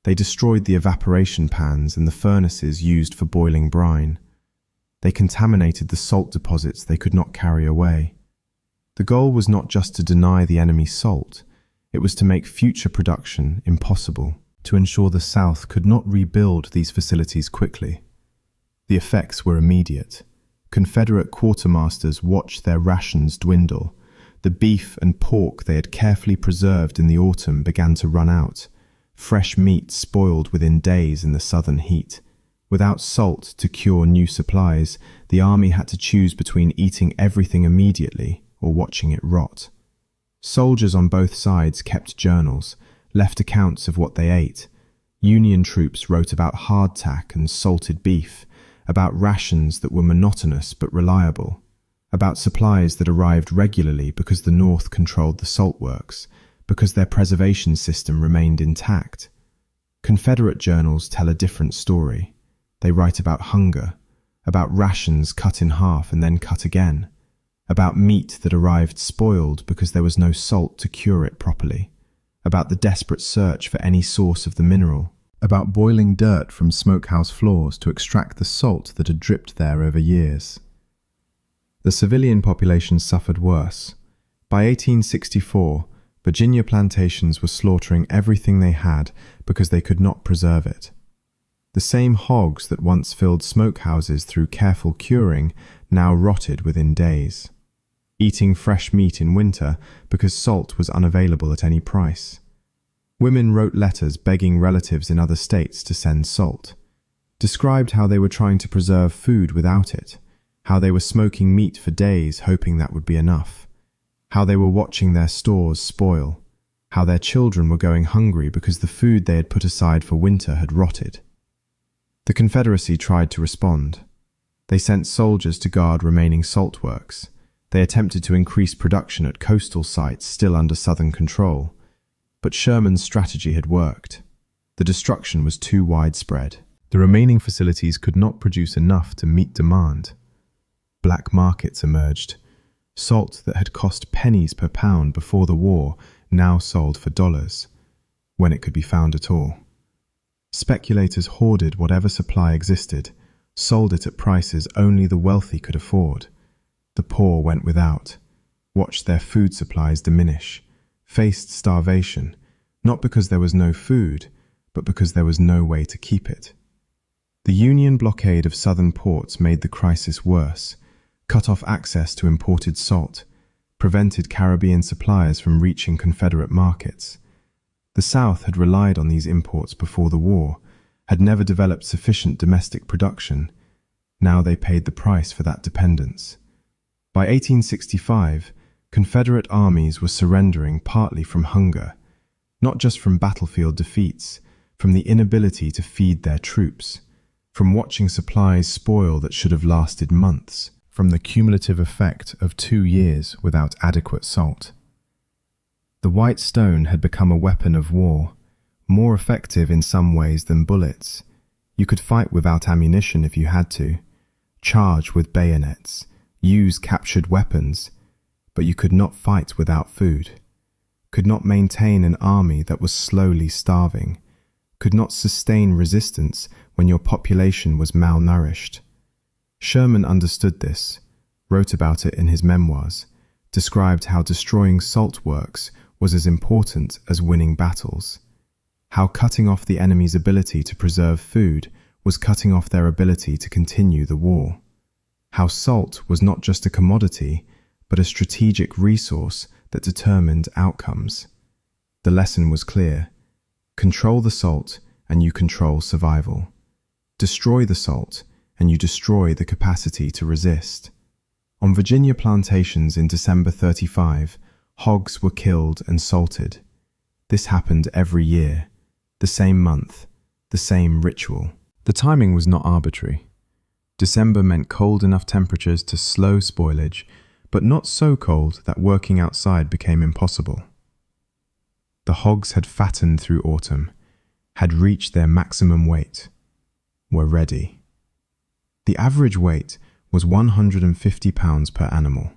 They destroyed the evaporation pans and the furnaces used for boiling brine. They contaminated the salt deposits they could not carry away. The goal was not just to deny the enemy salt, it was to make future production impossible, to ensure the South could not rebuild these facilities quickly. The effects were immediate. Confederate quartermasters watched their rations dwindle. The beef and pork they had carefully preserved in the autumn began to run out. Fresh meat spoiled within days in the southern heat. Without salt to cure new supplies, the army had to choose between eating everything immediately or watching it rot. Soldiers on both sides kept journals, left accounts of what they ate. Union troops wrote about hardtack and salted beef, about rations that were monotonous but reliable, about supplies that arrived regularly because the North controlled the salt works, because their preservation system remained intact. Confederate journals tell a different story. They write about hunger, about rations cut in half and then cut again, about meat that arrived spoiled because there was no salt to cure it properly, about the desperate search for any source of the mineral, about boiling dirt from smokehouse floors to extract the salt that had dripped there over years. The civilian population suffered worse. By 1864, Virginia plantations were slaughtering everything they had because they could not preserve it. The same hogs that once filled smokehouses through careful curing now rotted within days. Eating fresh meat in winter because salt was unavailable at any price. Women wrote letters begging relatives in other states to send salt, described how they were trying to preserve food without it, how they were smoking meat for days hoping that would be enough, how they were watching their stores spoil, how their children were going hungry because the food they had put aside for winter had rotted. The Confederacy tried to respond. They sent soldiers to guard remaining salt works. They attempted to increase production at coastal sites still under Southern control. But Sherman's strategy had worked. The destruction was too widespread. The remaining facilities could not produce enough to meet demand. Black markets emerged. Salt that had cost pennies per pound before the war now sold for dollars, when it could be found at all. Speculators hoarded whatever supply existed, sold it at prices only the wealthy could afford. The poor went without, watched their food supplies diminish, faced starvation, not because there was no food, but because there was no way to keep it. The Union blockade of southern ports made the crisis worse, cut off access to imported salt, prevented Caribbean suppliers from reaching Confederate markets. The South had relied on these imports before the war, had never developed sufficient domestic production. Now they paid the price for that dependence. By 1865, Confederate armies were surrendering partly from hunger, not just from battlefield defeats, from the inability to feed their troops, from watching supplies spoil that should have lasted months, from the cumulative effect of 2 years without adequate salt. The white stone had become a weapon of war, more effective in some ways than bullets. You could fight without ammunition if you had to, charge with bayonets, use captured weapons, but you could not fight without food, could not maintain an army that was slowly starving, could not sustain resistance when your population was malnourished. Sherman understood this, wrote about it in his memoirs, described how destroying salt works was as important as winning battles, how cutting off the enemy's ability to preserve food was cutting off their ability to continue the war, how salt was not just a commodity, but a strategic resource that determined outcomes. The lesson was clear. Control the salt and you control survival. Destroy the salt and you destroy the capacity to resist. On Virginia plantations in December 35, hogs were killed and salted. This happened every year, the same month, the same ritual. The timing was not arbitrary. December meant cold enough temperatures to slow spoilage, but not so cold that working outside became impossible. The hogs had fattened through autumn, had reached their maximum weight, were ready. The average weight was 150 pounds per animal,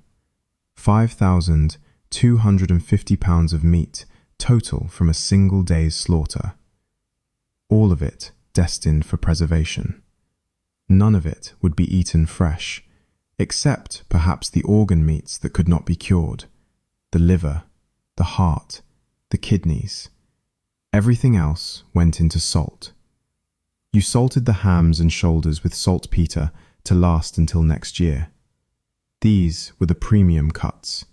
5,250 pounds of meat total from a single day's slaughter. All of it destined for preservation. None of it would be eaten fresh, except perhaps the organ meats that could not be cured, the liver, the heart, the kidneys. Everything else went into salt. You salted the hams and shoulders with saltpeter to last until next year. These were the premium cuts,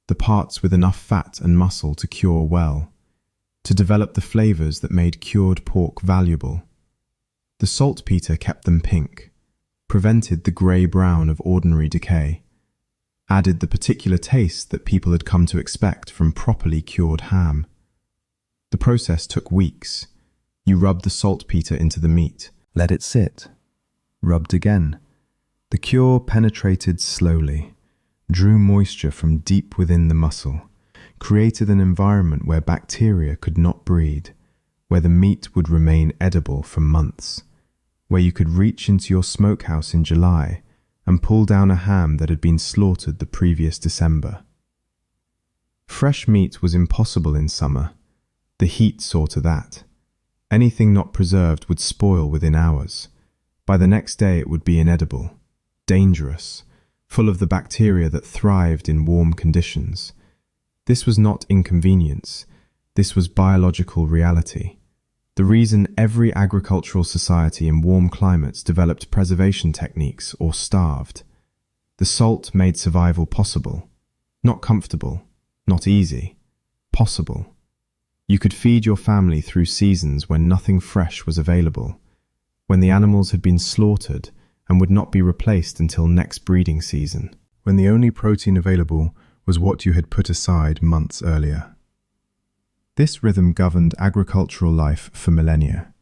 the parts with enough fat and muscle to cure well, to develop the flavors that made cured pork valuable. The saltpeter kept them pink, prevented the grey-brown of ordinary decay, added the particular taste that people had come to expect from properly cured ham. The process took weeks. You rubbed the saltpeter into the meat, let it sit, rubbed again. The cure penetrated slowly, drew moisture from deep within the muscle, created an environment where bacteria could not breed, where the meat would remain edible for months, where you could reach into your smokehouse in July and pull down a ham that had been slaughtered the previous December. Fresh meat was impossible in summer. The heat saw to that. Anything not preserved would spoil within hours. By the next day it would be inedible, dangerous, full of the bacteria that thrived in warm conditions. This was not inconvenience. This was biological reality. The reason every agricultural society in warm climates developed preservation techniques or starved. The salt made survival possible. Not comfortable, not easy, possible. You could feed your family through seasons when nothing fresh was available, when the animals had been slaughtered and would not be replaced until next breeding season, when the only protein available was what you had put aside months earlier. This rhythm governed agricultural life for millennia.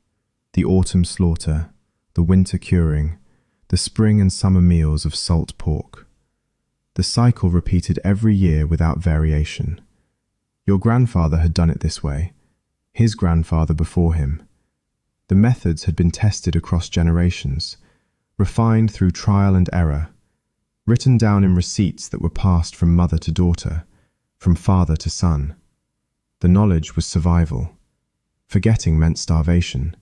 The autumn slaughter, the winter curing, the spring and summer meals of salt pork. The cycle repeated every year without variation. Your grandfather had done it this way, his grandfather before him. The methods had been tested across generations, refined through trial and error, written down in receipts that were passed from mother to daughter, from father to son. The knowledge was survival. Forgetting meant starvation.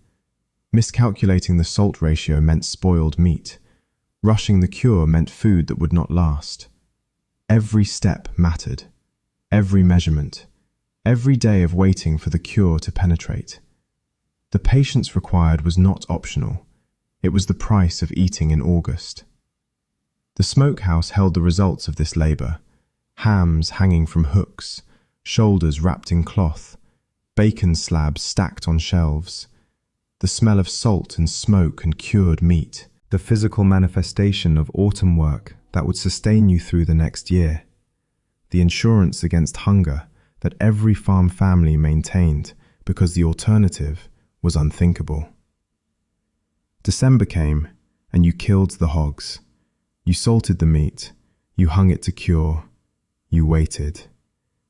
Miscalculating the salt ratio meant spoiled meat. Rushing the cure meant food that would not last. Every step mattered. Every measurement. Every day of waiting for the cure to penetrate. The patience required was not optional. It was the price of eating in August. The smokehouse held the results of this labor. Hams hanging from hooks, shoulders wrapped in cloth, bacon slabs stacked on shelves. The smell of salt and smoke and cured meat. The physical manifestation of autumn work that would sustain you through the next year. The insurance against hunger that every farm family maintained because the alternative was unthinkable. December came and you killed the hogs. You salted the meat, you hung it to cure, you waited.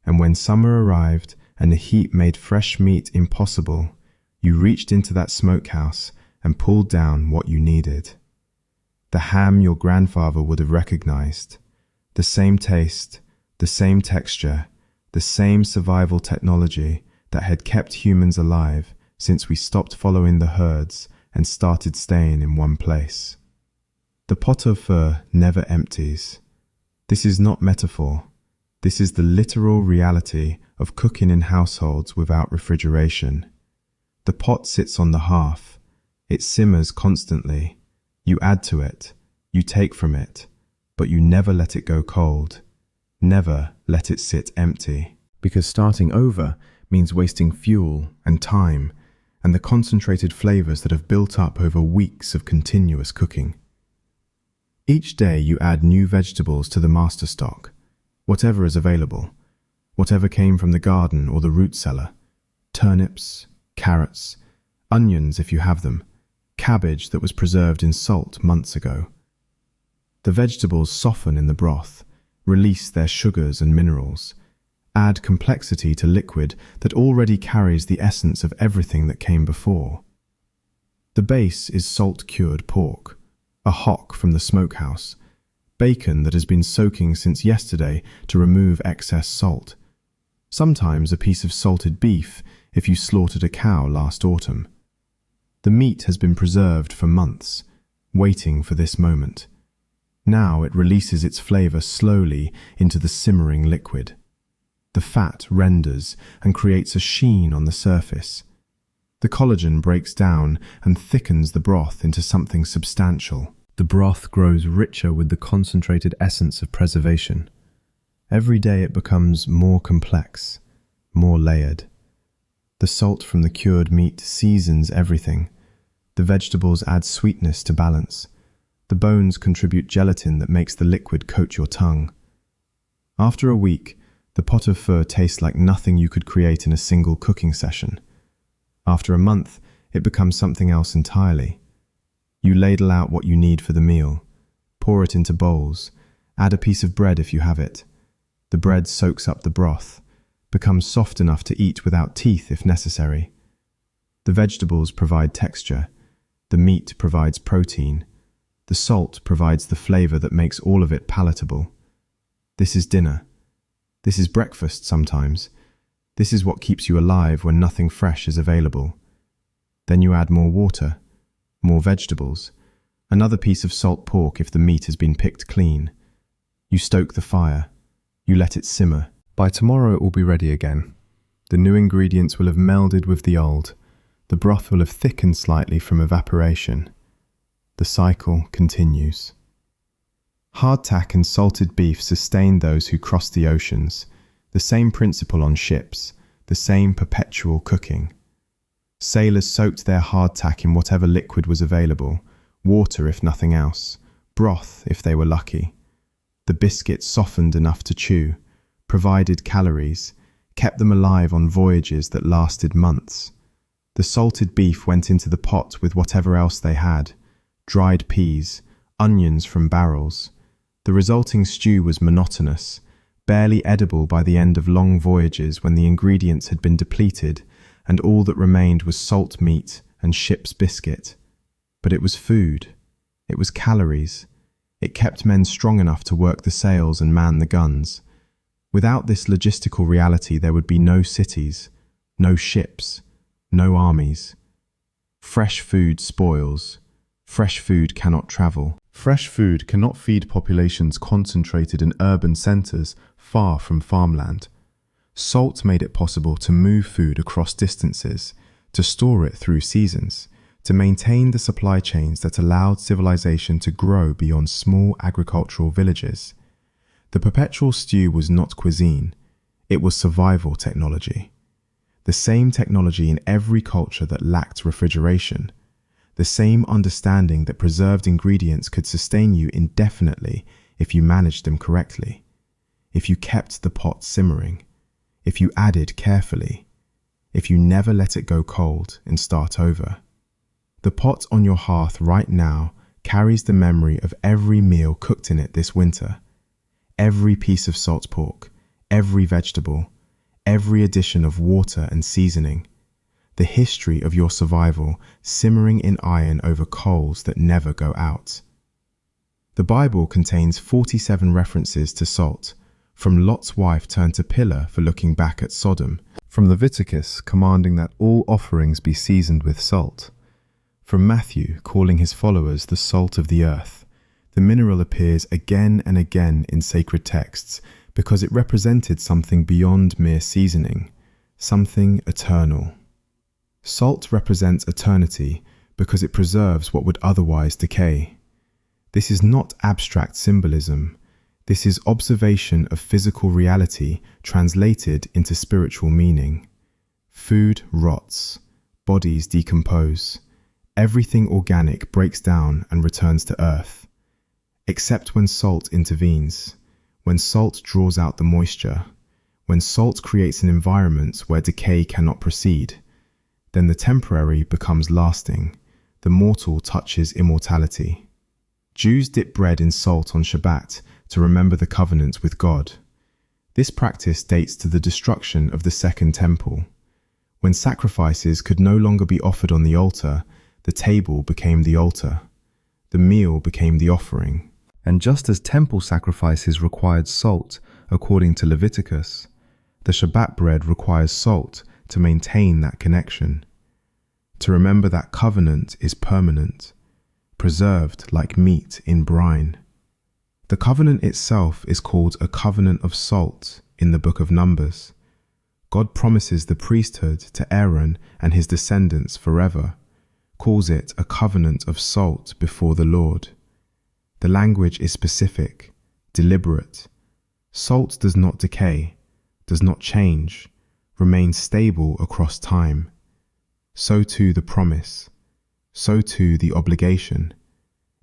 And when summer arrived and the heat made fresh meat impossible, you reached into that smokehouse and pulled down what you needed. The ham your grandfather would have recognized, the same taste, the same texture, the same survival technology that had kept humans alive since we stopped following the herds and started staying in one place. The pot au feu never empties. This is not metaphor. This is the literal reality of cooking in households without refrigeration. The pot sits on the hearth. It simmers constantly. You add to it. You take from it. But you never let it go cold. Never let it sit empty. Because starting over means wasting fuel and time and the concentrated flavors that have built up over weeks of continuous cooking. Each day you add new vegetables to the master stock, whatever is available, whatever came from the garden or the root cellar, turnips, carrots, onions if you have them, cabbage that was preserved in salt months ago. The vegetables soften in the broth, release their sugars and minerals, add complexity to liquid that already carries the essence of everything that came before. The base is salt-cured pork, a hock from the smokehouse, bacon that has been soaking since yesterday to remove excess salt, sometimes a piece of salted beef if you slaughtered a cow last autumn. The meat has been preserved for months, waiting for this moment. Now it releases its flavor slowly into the simmering liquid. The fat renders and creates a sheen on the surface. The collagen breaks down and thickens the broth into something substantial. The broth grows richer with the concentrated essence of preservation. Every day it becomes more complex, more layered. The salt from the cured meat seasons everything. The vegetables add sweetness to balance. The bones contribute gelatin that makes the liquid coat your tongue. After a week, the pot au feu tastes like nothing you could create in a single cooking session. After a month, it becomes something else entirely. You ladle out what you need for the meal, pour it into bowls, add a piece of bread if you have it. The bread soaks up the broth, becomes soft enough to eat without teeth if necessary. The vegetables provide texture, the meat provides protein, the salt provides the flavor that makes all of it palatable. This is dinner. This is breakfast sometimes. This is what keeps you alive when nothing fresh is available. Then you add more water, more vegetables, another piece of salt pork if the meat has been picked clean. You stoke the fire. You let it simmer. By tomorrow it will be ready again. The new ingredients will have melded with the old. The broth will have thickened slightly from evaporation. The cycle continues. Hardtack and salted beef sustain those who cross the oceans. The same principle on ships, the same perpetual cooking. Sailors soaked their hardtack in whatever liquid was available, water if nothing else, broth if they were lucky. The biscuit softened enough to chew, provided calories, kept them alive on voyages that lasted months. The salted beef went into the pot with whatever else they had, dried peas, onions from barrels. The resulting stew was monotonous, barely edible by the end of long voyages when the ingredients had been depleted and all that remained was salt meat and ship's biscuit. But it was food. It was calories. It kept men strong enough to work the sails and man the guns. Without this logistical reality, there would be no cities, no ships, no armies. Fresh food spoils. Fresh food cannot travel. Fresh food cannot feed populations concentrated in urban centers far from farmland. Salt made it possible to move food across distances, to store it through seasons, to maintain the supply chains that allowed civilization to grow beyond small agricultural villages. The perpetual stew was not cuisine, it was survival technology. The same technology in every culture that lacked refrigeration. The same understanding that preserved ingredients could sustain you indefinitely if you managed them correctly, if you kept the pot simmering, if you added carefully, if you never let it go cold and start over. The pot on your hearth right now carries the memory of every meal cooked in it this winter, every piece of salt pork, every vegetable, every addition of water and seasoning, the history of your survival simmering in iron over coals that never go out. The Bible contains 47 references to salt, from Lot's wife turned to pillar for looking back at Sodom, from Leviticus commanding that all offerings be seasoned with salt, from Matthew calling his followers the salt of the earth. The mineral appears again and again in sacred texts because it represented something beyond mere seasoning, something eternal. Salt represents eternity because it preserves what would otherwise decay. This is not abstract symbolism. This is observation of physical reality translated into spiritual meaning. Food rots, bodies decompose, everything organic breaks down and returns to earth. Except when salt intervenes, when salt draws out the moisture, when salt creates an environment where decay cannot proceed, then the temporary becomes lasting, the mortal touches immortality. Jews dip bread in salt on Shabbat to remember the covenant with God. This practice dates to the destruction of the Second Temple. When sacrifices could no longer be offered on the altar, the table became the altar. The meal became the offering. And just as temple sacrifices required salt, according to Leviticus, the Shabbat bread requires salt to maintain that connection. To remember that covenant is permanent, preserved like meat in brine. The covenant itself is called a covenant of salt in the book of Numbers. God promises the priesthood to Aaron and his descendants forever, calls it a covenant of salt before the Lord. The language is specific, deliberate. Salt does not decay, does not change, remains stable across time. So too the promise, so too the obligation,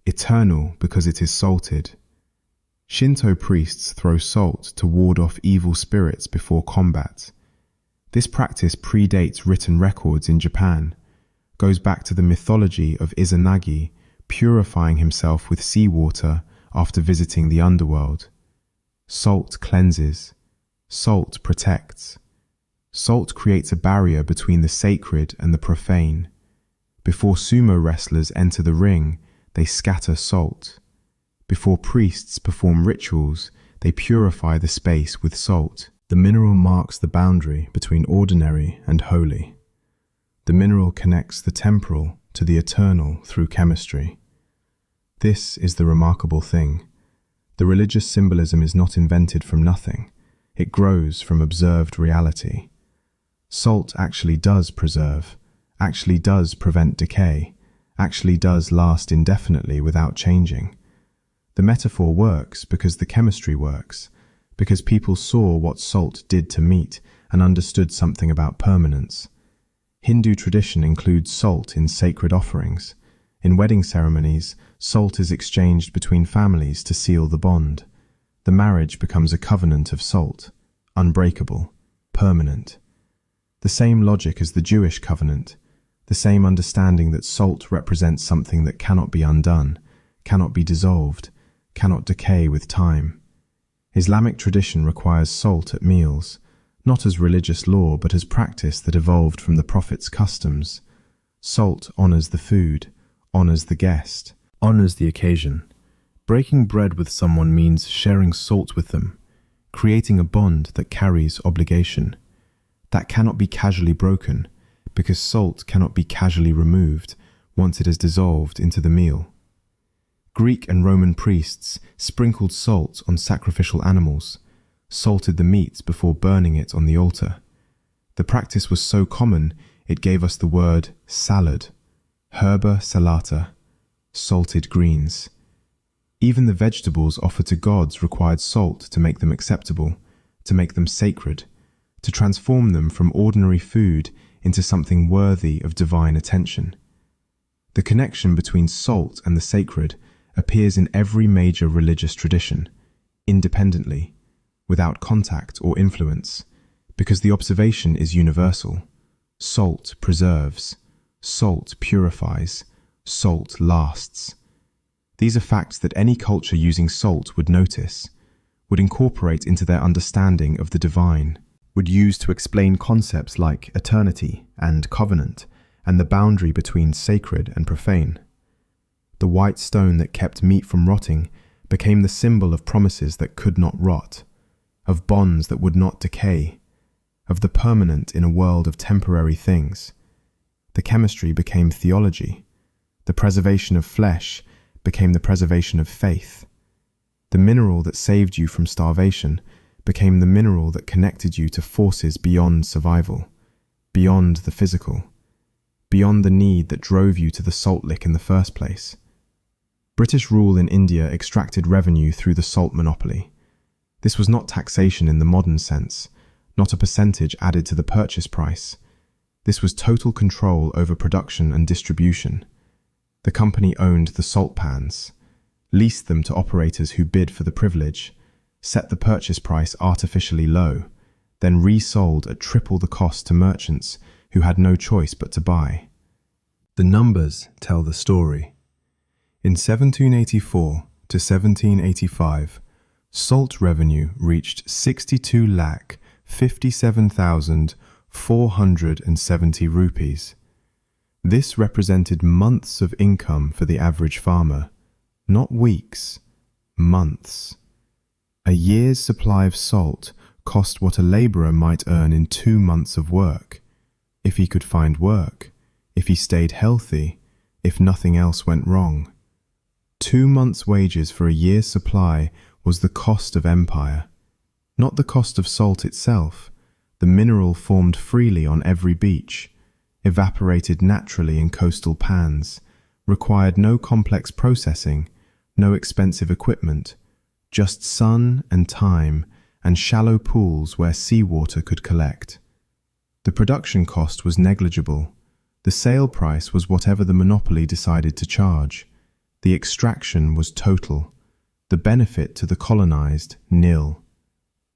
eternal because it is salted. Shinto priests throw salt to ward off evil spirits before combat. This practice predates written records in Japan, goes back to the mythology of Izanagi purifying himself with seawater after visiting the underworld. Salt cleanses. Salt protects. Salt creates a barrier between the sacred and the profane. Before sumo wrestlers enter the ring, they scatter salt. Before priests perform rituals, they purify the space with salt. The mineral marks the boundary between ordinary and holy. The mineral connects the temporal to the eternal through chemistry. This is the remarkable thing. The religious symbolism is not invented from nothing. It grows from observed reality. Salt actually does preserve, actually does prevent decay, actually does last indefinitely without changing. The metaphor works because the chemistry works, because people saw what salt did to meat and understood something about permanence. Hindu tradition includes salt in sacred offerings. In wedding ceremonies, salt is exchanged between families to seal the bond. The marriage becomes a covenant of salt, unbreakable, permanent. The same logic as the Jewish covenant, the same understanding that salt represents something that cannot be undone, cannot be dissolved, cannot decay with time. Islamic tradition requires salt at meals, not as religious law but as practice that evolved from the Prophet's customs. Salt honors the food, honors the guest, honors the occasion. Breaking bread with someone means sharing salt with them, creating a bond that carries obligation. That cannot be casually broken, because salt cannot be casually removed once it has dissolved into the meal. Greek and Roman priests sprinkled salt on sacrificial animals, salted the meat before burning it on the altar. The practice was so common, it gave us the word salad, herba salata, salted greens. Even the vegetables offered to gods required salt to make them acceptable, to make them sacred, to transform them from ordinary food into something worthy of divine attention. The connection between salt and the sacred appears in every major religious tradition, independently, without contact or influence, because the observation is universal. Salt preserves, salt purifies, salt lasts. These are facts that any culture using salt would notice, would incorporate into their understanding of the divine, would use to explain concepts like eternity and covenant and the boundary between sacred and profane. The white stone that kept meat from rotting became the symbol of promises that could not rot, of bonds that would not decay, of the permanent in a world of temporary things. The chemistry became theology. The preservation of flesh became the preservation of faith. The mineral that saved you from starvation became the mineral that connected you to forces beyond survival, beyond the physical, beyond the need that drove you to the salt lick in the first place. British rule in India extracted revenue through the salt monopoly. This was not taxation in the modern sense, not a percentage added to the purchase price. This was total control over production and distribution. The company owned the salt pans, leased them to operators who bid for the privilege, set the purchase price artificially low, then resold at triple the cost to merchants who had no choice but to buy. The numbers tell the story. In 1784 to 1785, salt revenue reached 62,57,470 rupees. This represented months of income for the average farmer, not weeks, months. A year's supply of salt cost what a labourer might earn in 2 months of work, if he could find work, if he stayed healthy, if nothing else went wrong. 2 months' wages for a year's supply was the cost of empire, not the cost of salt itself. The mineral formed freely on every beach, evaporated naturally in coastal pans, required no complex processing, no expensive equipment, just sun and time and shallow pools where seawater could collect. The production cost was negligible. The sale price was whatever the monopoly decided to charge. The extraction was total. The benefit to the colonized, nil.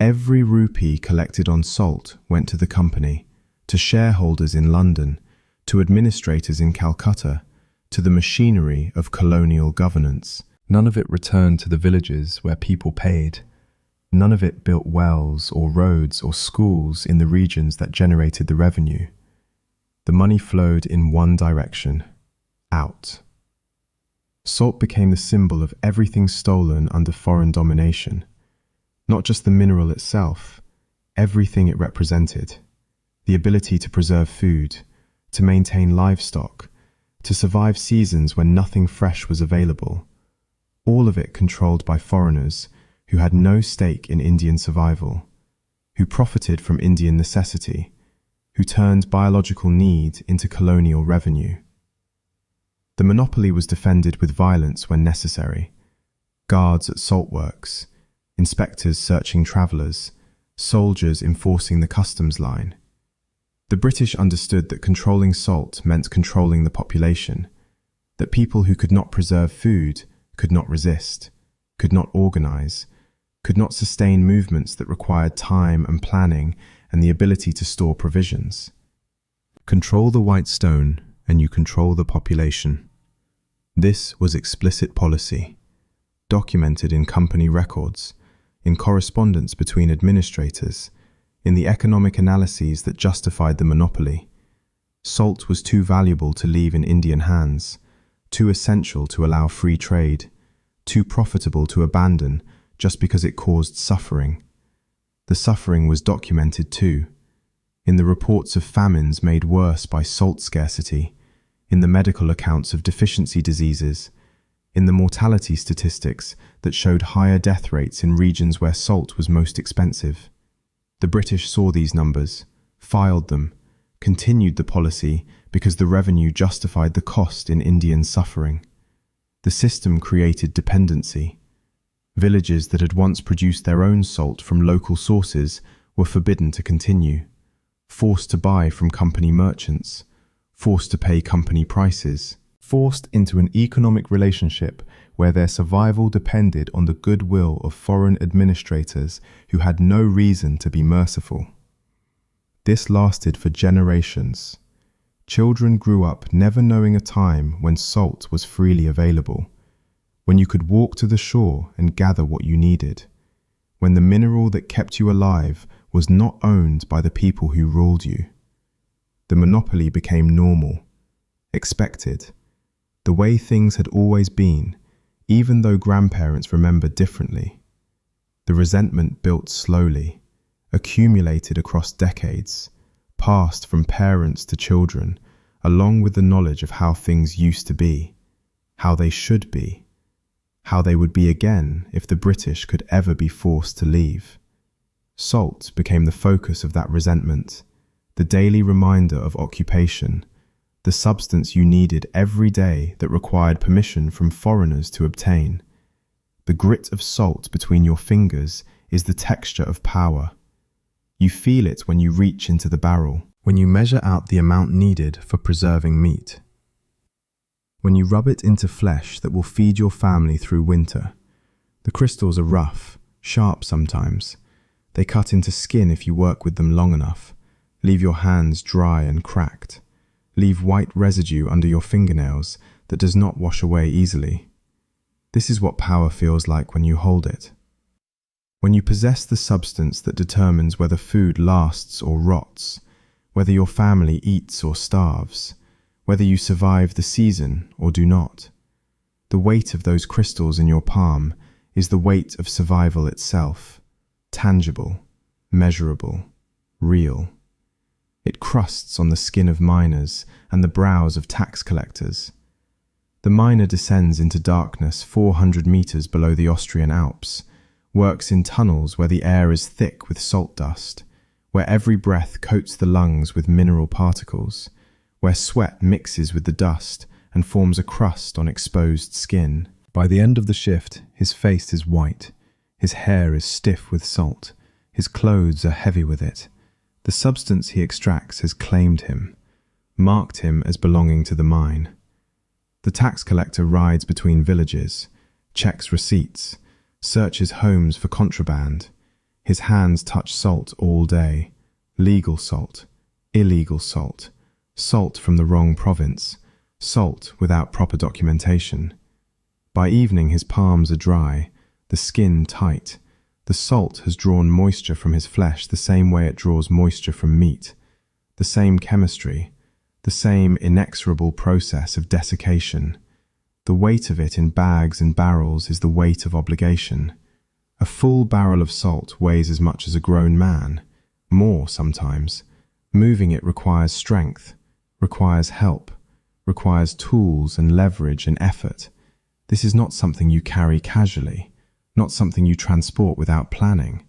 Every rupee collected on salt went to the company, to shareholders in London, to administrators in Calcutta, to the machinery of colonial governance. None of it returned to the villages where people paid. None of it built wells or roads or schools in the regions that generated the revenue. The money flowed in one direction, out. Salt became the symbol of everything stolen under foreign domination. Not just the mineral itself, everything it represented. The ability to preserve food, to maintain livestock, to survive seasons when nothing fresh was available. All of it controlled by foreigners who had no stake in Indian survival, who profited from Indian necessity, who turned biological need into colonial revenue. The monopoly was defended with violence when necessary. Guards at salt works, inspectors searching travellers, soldiers enforcing the customs line. The British understood that controlling salt meant controlling the population, that people who could not preserve food could not resist, could not organise, could not sustain movements that required time and planning and the ability to store provisions. Control the white stone and you control the population. This was explicit policy, documented in company records, in correspondence between administrators, in the economic analyses that justified the monopoly. Salt was too valuable to leave in Indian hands, too essential to allow free trade, too profitable to abandon just because it caused suffering. The suffering was documented too, in the reports of famines made worse by salt scarcity, in the medical accounts of deficiency diseases, in the mortality statistics that showed higher death rates in regions where salt was most expensive. The British saw these numbers, filed them, continued the policy because the revenue justified the cost in Indian suffering. The system created dependency. Villages that had once produced their own salt from local sources were forbidden to continue, forced to buy from company merchants, forced to pay company prices, forced into an economic relationship where their survival depended on the goodwill of foreign administrators who had no reason to be merciful. This lasted for generations. Children grew up never knowing a time when salt was freely available, when you could walk to the shore and gather what you needed, when the mineral that kept you alive was not owned by the people who ruled you. The monopoly became normal, expected, the way things had always been, even though grandparents remembered differently. The resentment built slowly, accumulated across decades, passed from parents to children, along with the knowledge of how things used to be, how they should be, how they would be again if the British could ever be forced to leave. Salt became the focus of that resentment, the daily reminder of occupation, the substance you needed every day that required permission from foreigners to obtain. The grit of salt between your fingers is the texture of power. You feel it when you reach into the barrel. when you measure out the amount needed for preserving meat. When you rub it into flesh that will feed your family through winter, the crystals are rough, sharp sometimes. They cut into skin if you work with them long enough, leave your hands dry and cracked, leave white residue under your fingernails that does not wash away easily. This is what power feels like when you hold it. When you possess the substance that determines whether food lasts or rots, whether your family eats or starves, whether you survive the season or do not. The weight of those crystals in your palm is the weight of survival itself, tangible, measurable, real. It crusts on the skin of miners and the brows of tax collectors. The miner descends into darkness 400 meters below the Austrian Alps, works in tunnels where the air is thick with salt dust, where every breath coats the lungs with mineral particles, where sweat mixes with the dust and forms a crust on exposed skin. By the end of the shift, his face is white, his hair is stiff with salt, his clothes are heavy with it. The substance he extracts has claimed him, marked him as belonging to the mine. The tax collector rides between villages, checks receipts, searches homes for contraband. His hands touch salt all day, legal salt, illegal salt, salt from the wrong province, salt without proper documentation. By evening his palms are dry, the skin tight. The salt has drawn moisture from his flesh the same way it draws moisture from meat. The same chemistry, the same inexorable process of desiccation. The weight of it in bags and barrels is the weight of obligation. A full barrel of salt weighs as much as a grown man, more sometimes. Moving it requires strength, requires help, requires tools and leverage and effort. This is not something you carry casually, not something you transport without planning.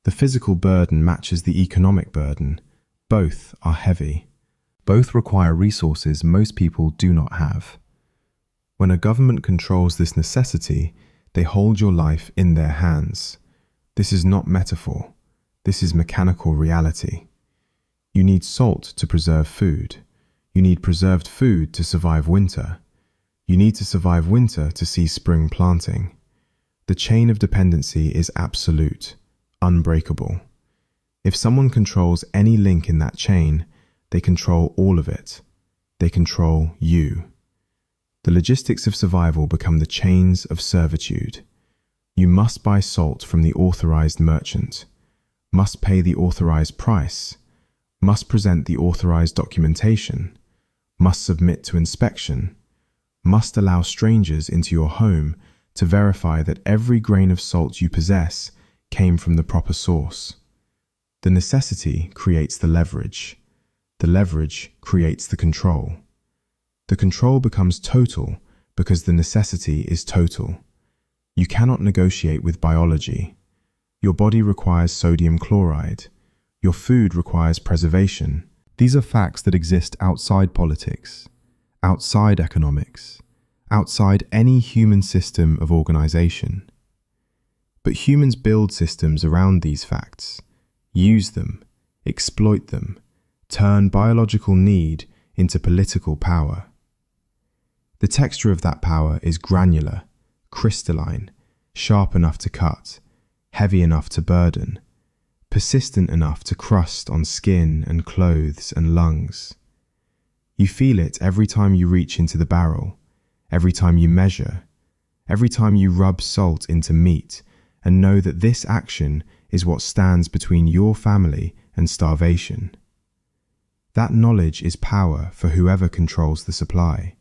The physical burden matches the economic burden. Both are heavy. Both require resources most people do not have. When a government controls this necessity, they hold your life in their hands. This is not metaphor. This is mechanical reality. You need salt to preserve food. You need preserved food to survive winter. You need to survive winter to see spring planting. The chain of dependency is absolute, unbreakable. If someone controls any link in that chain, they control all of it. They control you. The logistics of survival become the chains of servitude. You must buy salt from the authorized merchant, must pay the authorized price, must present the authorized documentation, must submit to inspection, must allow strangers into your home to verify that every grain of salt you possess came from the proper source. The necessity creates the leverage. The leverage creates the control. The control becomes total because the necessity is total. You cannot negotiate with biology. Your body requires sodium chloride. Your food requires preservation. These are facts that exist outside politics, outside economics, outside any human system of organization. But humans build systems around these facts, use them, exploit them, turn biological need into political power. The texture of that power is granular, crystalline, sharp enough to cut, heavy enough to burden, persistent enough to crust on skin and clothes and lungs. You feel it every time you reach into the barrel, every time you measure, every time you rub salt into meat and know that this action is what stands between your family and starvation. That knowledge is power for whoever controls the supply.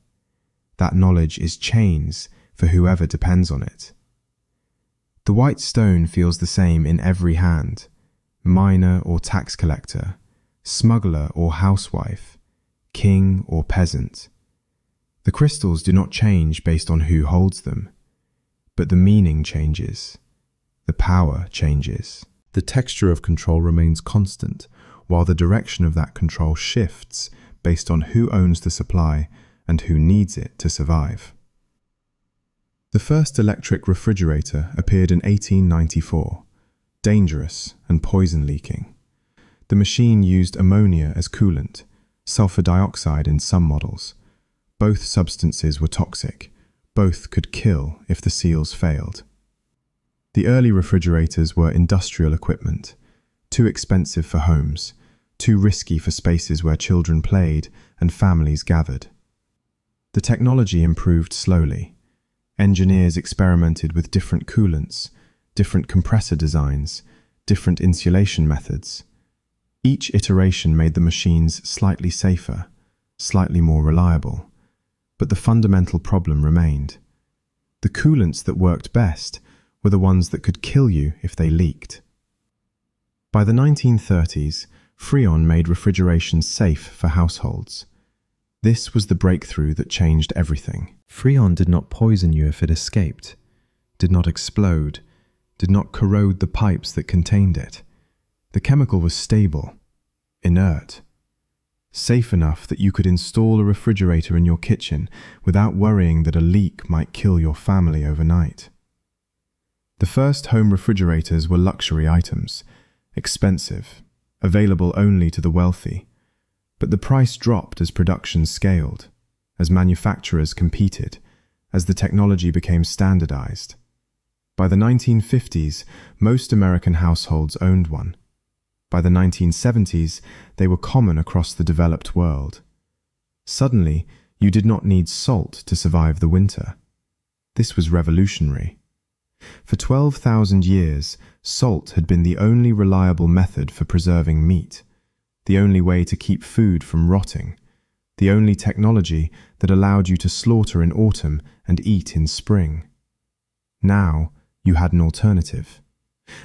That knowledge is chains for whoever depends on it. The white stone feels the same in every hand, miner or tax collector, smuggler or housewife, king or peasant. The crystals do not change based on who holds them, but the meaning changes, the power changes. The texture of control remains constant, while the direction of that control shifts based on who owns the supply and who needs it to survive. The first electric refrigerator appeared in 1894, dangerous and poison leaking. The machine used ammonia as coolant, sulfur dioxide in some models. Both substances were toxic. Both could kill if the seals failed. The early refrigerators were industrial equipment, too expensive for homes, too risky for spaces where children played and families gathered. The technology improved slowly. Engineers experimented with different coolants, different compressor designs, different insulation methods. Each iteration made the machines slightly safer, slightly more reliable. But the fundamental problem remained. The coolants that worked best were the ones that could kill you if they leaked. By the 1930s, Freon made refrigeration safe for households. This was the breakthrough that changed everything. Freon did not poison you if it escaped, did not explode, did not corrode the pipes that contained it. The chemical was stable, inert, safe enough that you could install a refrigerator in your kitchen without worrying that a leak might kill your family overnight. The first home refrigerators were luxury items, expensive, available only to the wealthy. But the price dropped as production scaled, as manufacturers competed, as the technology became standardized. By the 1950s, most American households owned one. By the 1970s, they were common across the developed world. Suddenly, you did not need salt to survive the winter. This was revolutionary. For 12,000 years, salt had been the only reliable method for preserving meat, the only way to keep food from rotting, the only technology that allowed you to slaughter in autumn and eat in spring. Now, you had an alternative.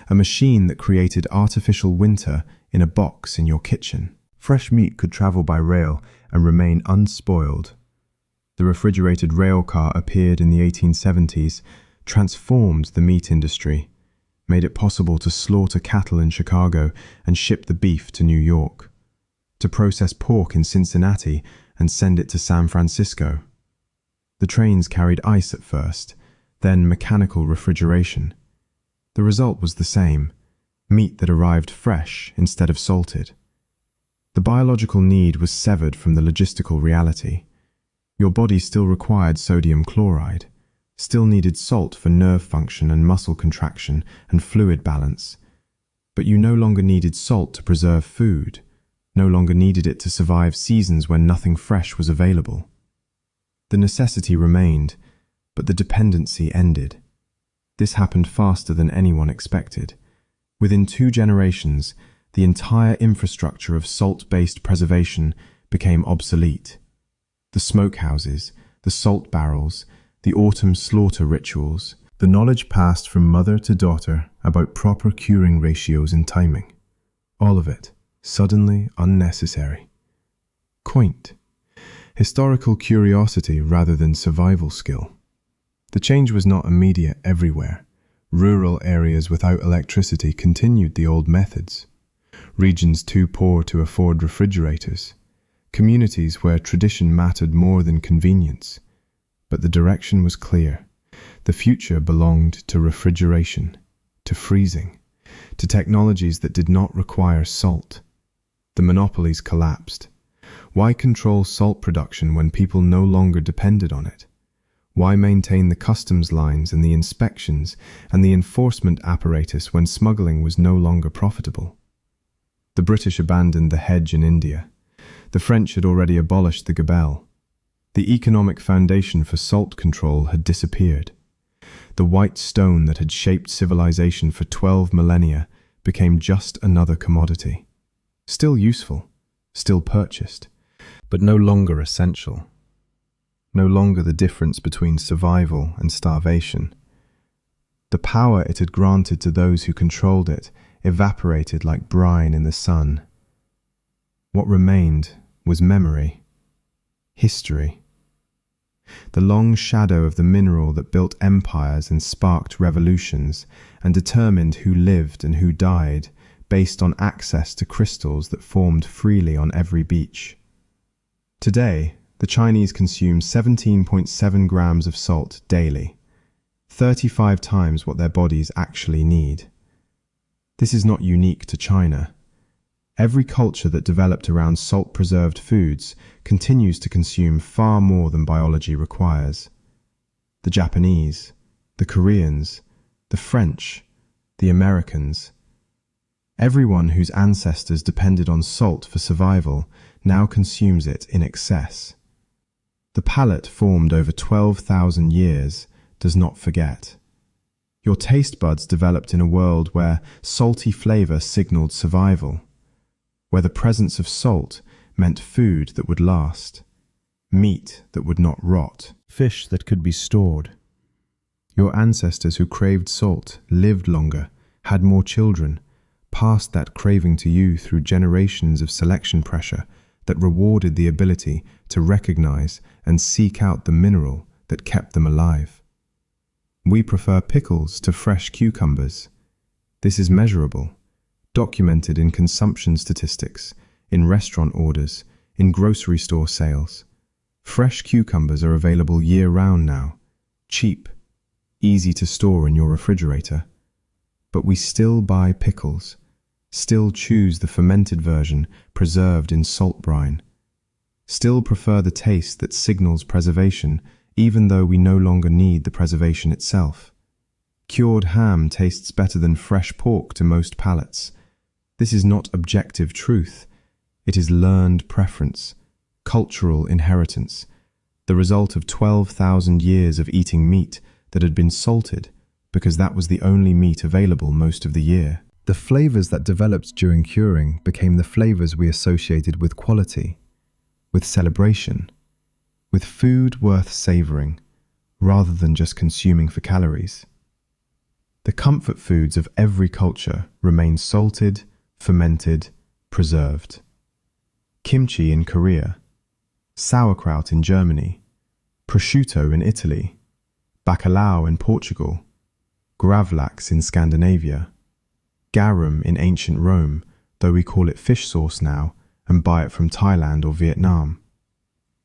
A machine that created artificial winter in a box in your kitchen. Fresh meat could travel by rail and remain unspoiled. The refrigerated rail car appeared in the 1870s, transformed the meat industry, made it possible to slaughter cattle in Chicago and ship the beef to New York, to process pork in Cincinnati and send it to San Francisco. The trains carried ice at first, then mechanical refrigeration. The result was the same, meat that arrived fresh instead of salted. The biological need was severed from the logistical reality. Your body still required sodium chloride, still needed salt for nerve function and muscle contraction and fluid balance. But you no longer needed salt to preserve food, no longer needed it to survive seasons when nothing fresh was available. The necessity remained, but the dependency ended. This happened faster than anyone expected. Within 2 generations, the entire infrastructure of salt-based preservation became obsolete. The smokehouses, the salt barrels, the autumn slaughter rituals, the knowledge passed from mother to daughter about proper curing ratios and timing. All of it, suddenly unnecessary. Quaint. Historical curiosity rather than survival skill. The change was not immediate everywhere. Rural areas without electricity continued the old methods. Regions too poor to afford refrigerators. Communities where tradition mattered more than convenience. But the direction was clear. The future belonged to refrigeration, to freezing, to technologies that did not require salt. The monopolies collapsed. Why control salt production when people no longer depended on it? Why maintain the customs lines and the inspections and the enforcement apparatus when smuggling was no longer profitable? The British abandoned the hedge in India. The French had already abolished the gabelle. The economic foundation for salt control had disappeared. The white stone that had shaped civilization for 12 millennia became just another commodity. Still useful, still purchased, but no longer essential. No longer the difference between survival and starvation. The power it had granted to those who controlled it evaporated like brine in the sun. What remained was memory, history. The long shadow of the mineral that built empires and sparked revolutions and determined who lived and who died based on access to crystals that formed freely on every beach. Today, the Chinese consume 17.7 grams of salt daily, 35 times what their bodies actually need. This is not unique to China. Every culture that developed around salt-preserved foods continues to consume far more than biology requires. The Japanese, the Koreans, the French, the Americans. Everyone whose ancestors depended on salt for survival now consumes it in excess. The palate formed over 12,000 years does not forget. Your taste buds developed in a world where salty flavor signaled survival, where the presence of salt meant food that would last, meat that would not rot, fish that could be stored. Your ancestors who craved salt lived longer, had more children, passed that craving to you through generations of selection pressure that rewarded the ability to recognize and seek out the mineral that kept them alive. We prefer pickles to fresh cucumbers. This is measurable, documented in consumption statistics, in restaurant orders, in grocery store sales. Fresh cucumbers are available year-round now, cheap, easy to store in your refrigerator. But we still buy pickles, still choose the fermented version preserved in salt brine, still prefer the taste that signals preservation even though we no longer need the preservation itself. Cured ham tastes better than fresh pork to most palates. This is not objective truth. It is learned preference, cultural inheritance, the result of 12,000 years of eating meat that had been salted because that was the only meat available most of the year. The flavors that developed during curing became the flavors we associated with quality, with celebration, with food worth savoring, rather than just consuming for calories. The comfort foods of every culture remain salted, fermented, preserved. Kimchi in Korea, sauerkraut in Germany, prosciutto in Italy, bacalhau in Portugal, gravlax in Scandinavia, garum in ancient Rome, though we call it fish sauce now and buy it from Thailand or Vietnam.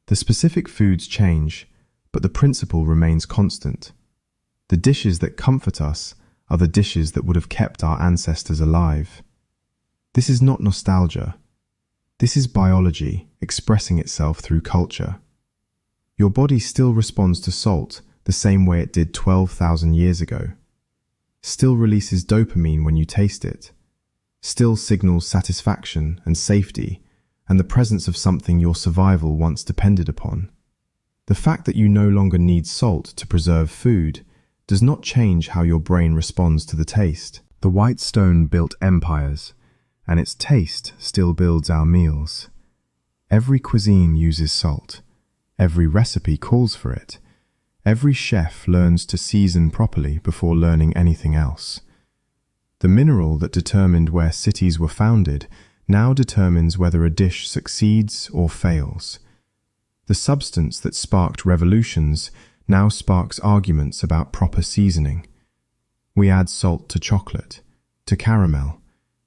The specific foods change, but the principle remains constant. The dishes that comfort us are the dishes that would have kept our ancestors alive. This is not nostalgia. This is biology expressing itself through culture. Your body still responds to salt the same way it did 12,000 years ago. Still releases dopamine when you taste it. Still signals satisfaction and safety and the presence of something your survival once depended upon. The fact that you no longer need salt to preserve food does not change how your brain responds to the taste. The white stone built empires, and its taste still builds our meals. Every cuisine uses salt. Every recipe calls for it. Every chef learns to season properly before learning anything else. The mineral that determined where cities were founded now determines whether a dish succeeds or fails. The substance that sparked revolutions now sparks arguments about proper seasoning. We add salt to chocolate, to caramel,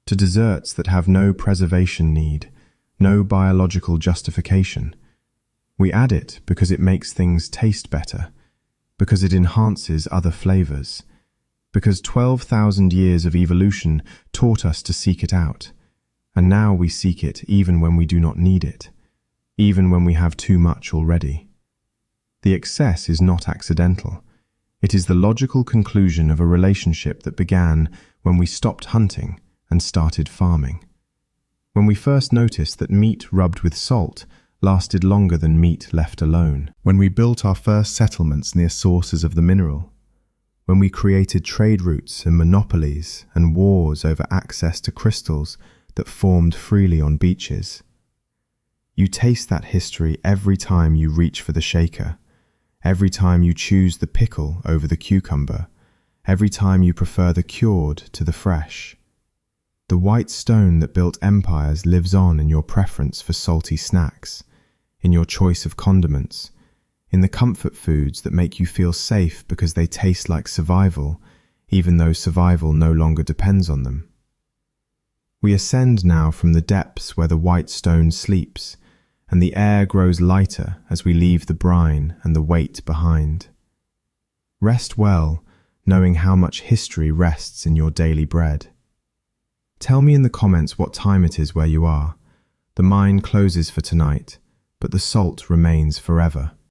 to desserts that have no preservation need, no biological justification. We add it because it makes things taste better, because it enhances other flavors, because 12,000 years of evolution taught us to seek it out, and now we seek it even when we do not need it, even when we have too much already. The excess is not accidental. It is the logical conclusion of a relationship that began when we stopped hunting and started farming. When we first noticed that meat rubbed with salt lasted longer than meat left alone. When we built our first settlements near sources of the mineral. When we created trade routes and monopolies and wars over access to crystals that formed freely on beaches. You taste that history every time you reach for the shaker, every time you choose the pickle over the cucumber, every time you prefer the cured to the fresh. The white stone that built empires lives on in your preference for salty snacks, in your choice of condiments, in the comfort foods that make you feel safe because they taste like survival, even though survival no longer depends on them. We ascend now from the depths where the white stone sleeps, and the air grows lighter as we leave the brine and the weight behind. Rest well, knowing how much history rests in your daily bread. Tell me in the comments what time it is where you are. The mine closes for tonight, but the salt remains forever.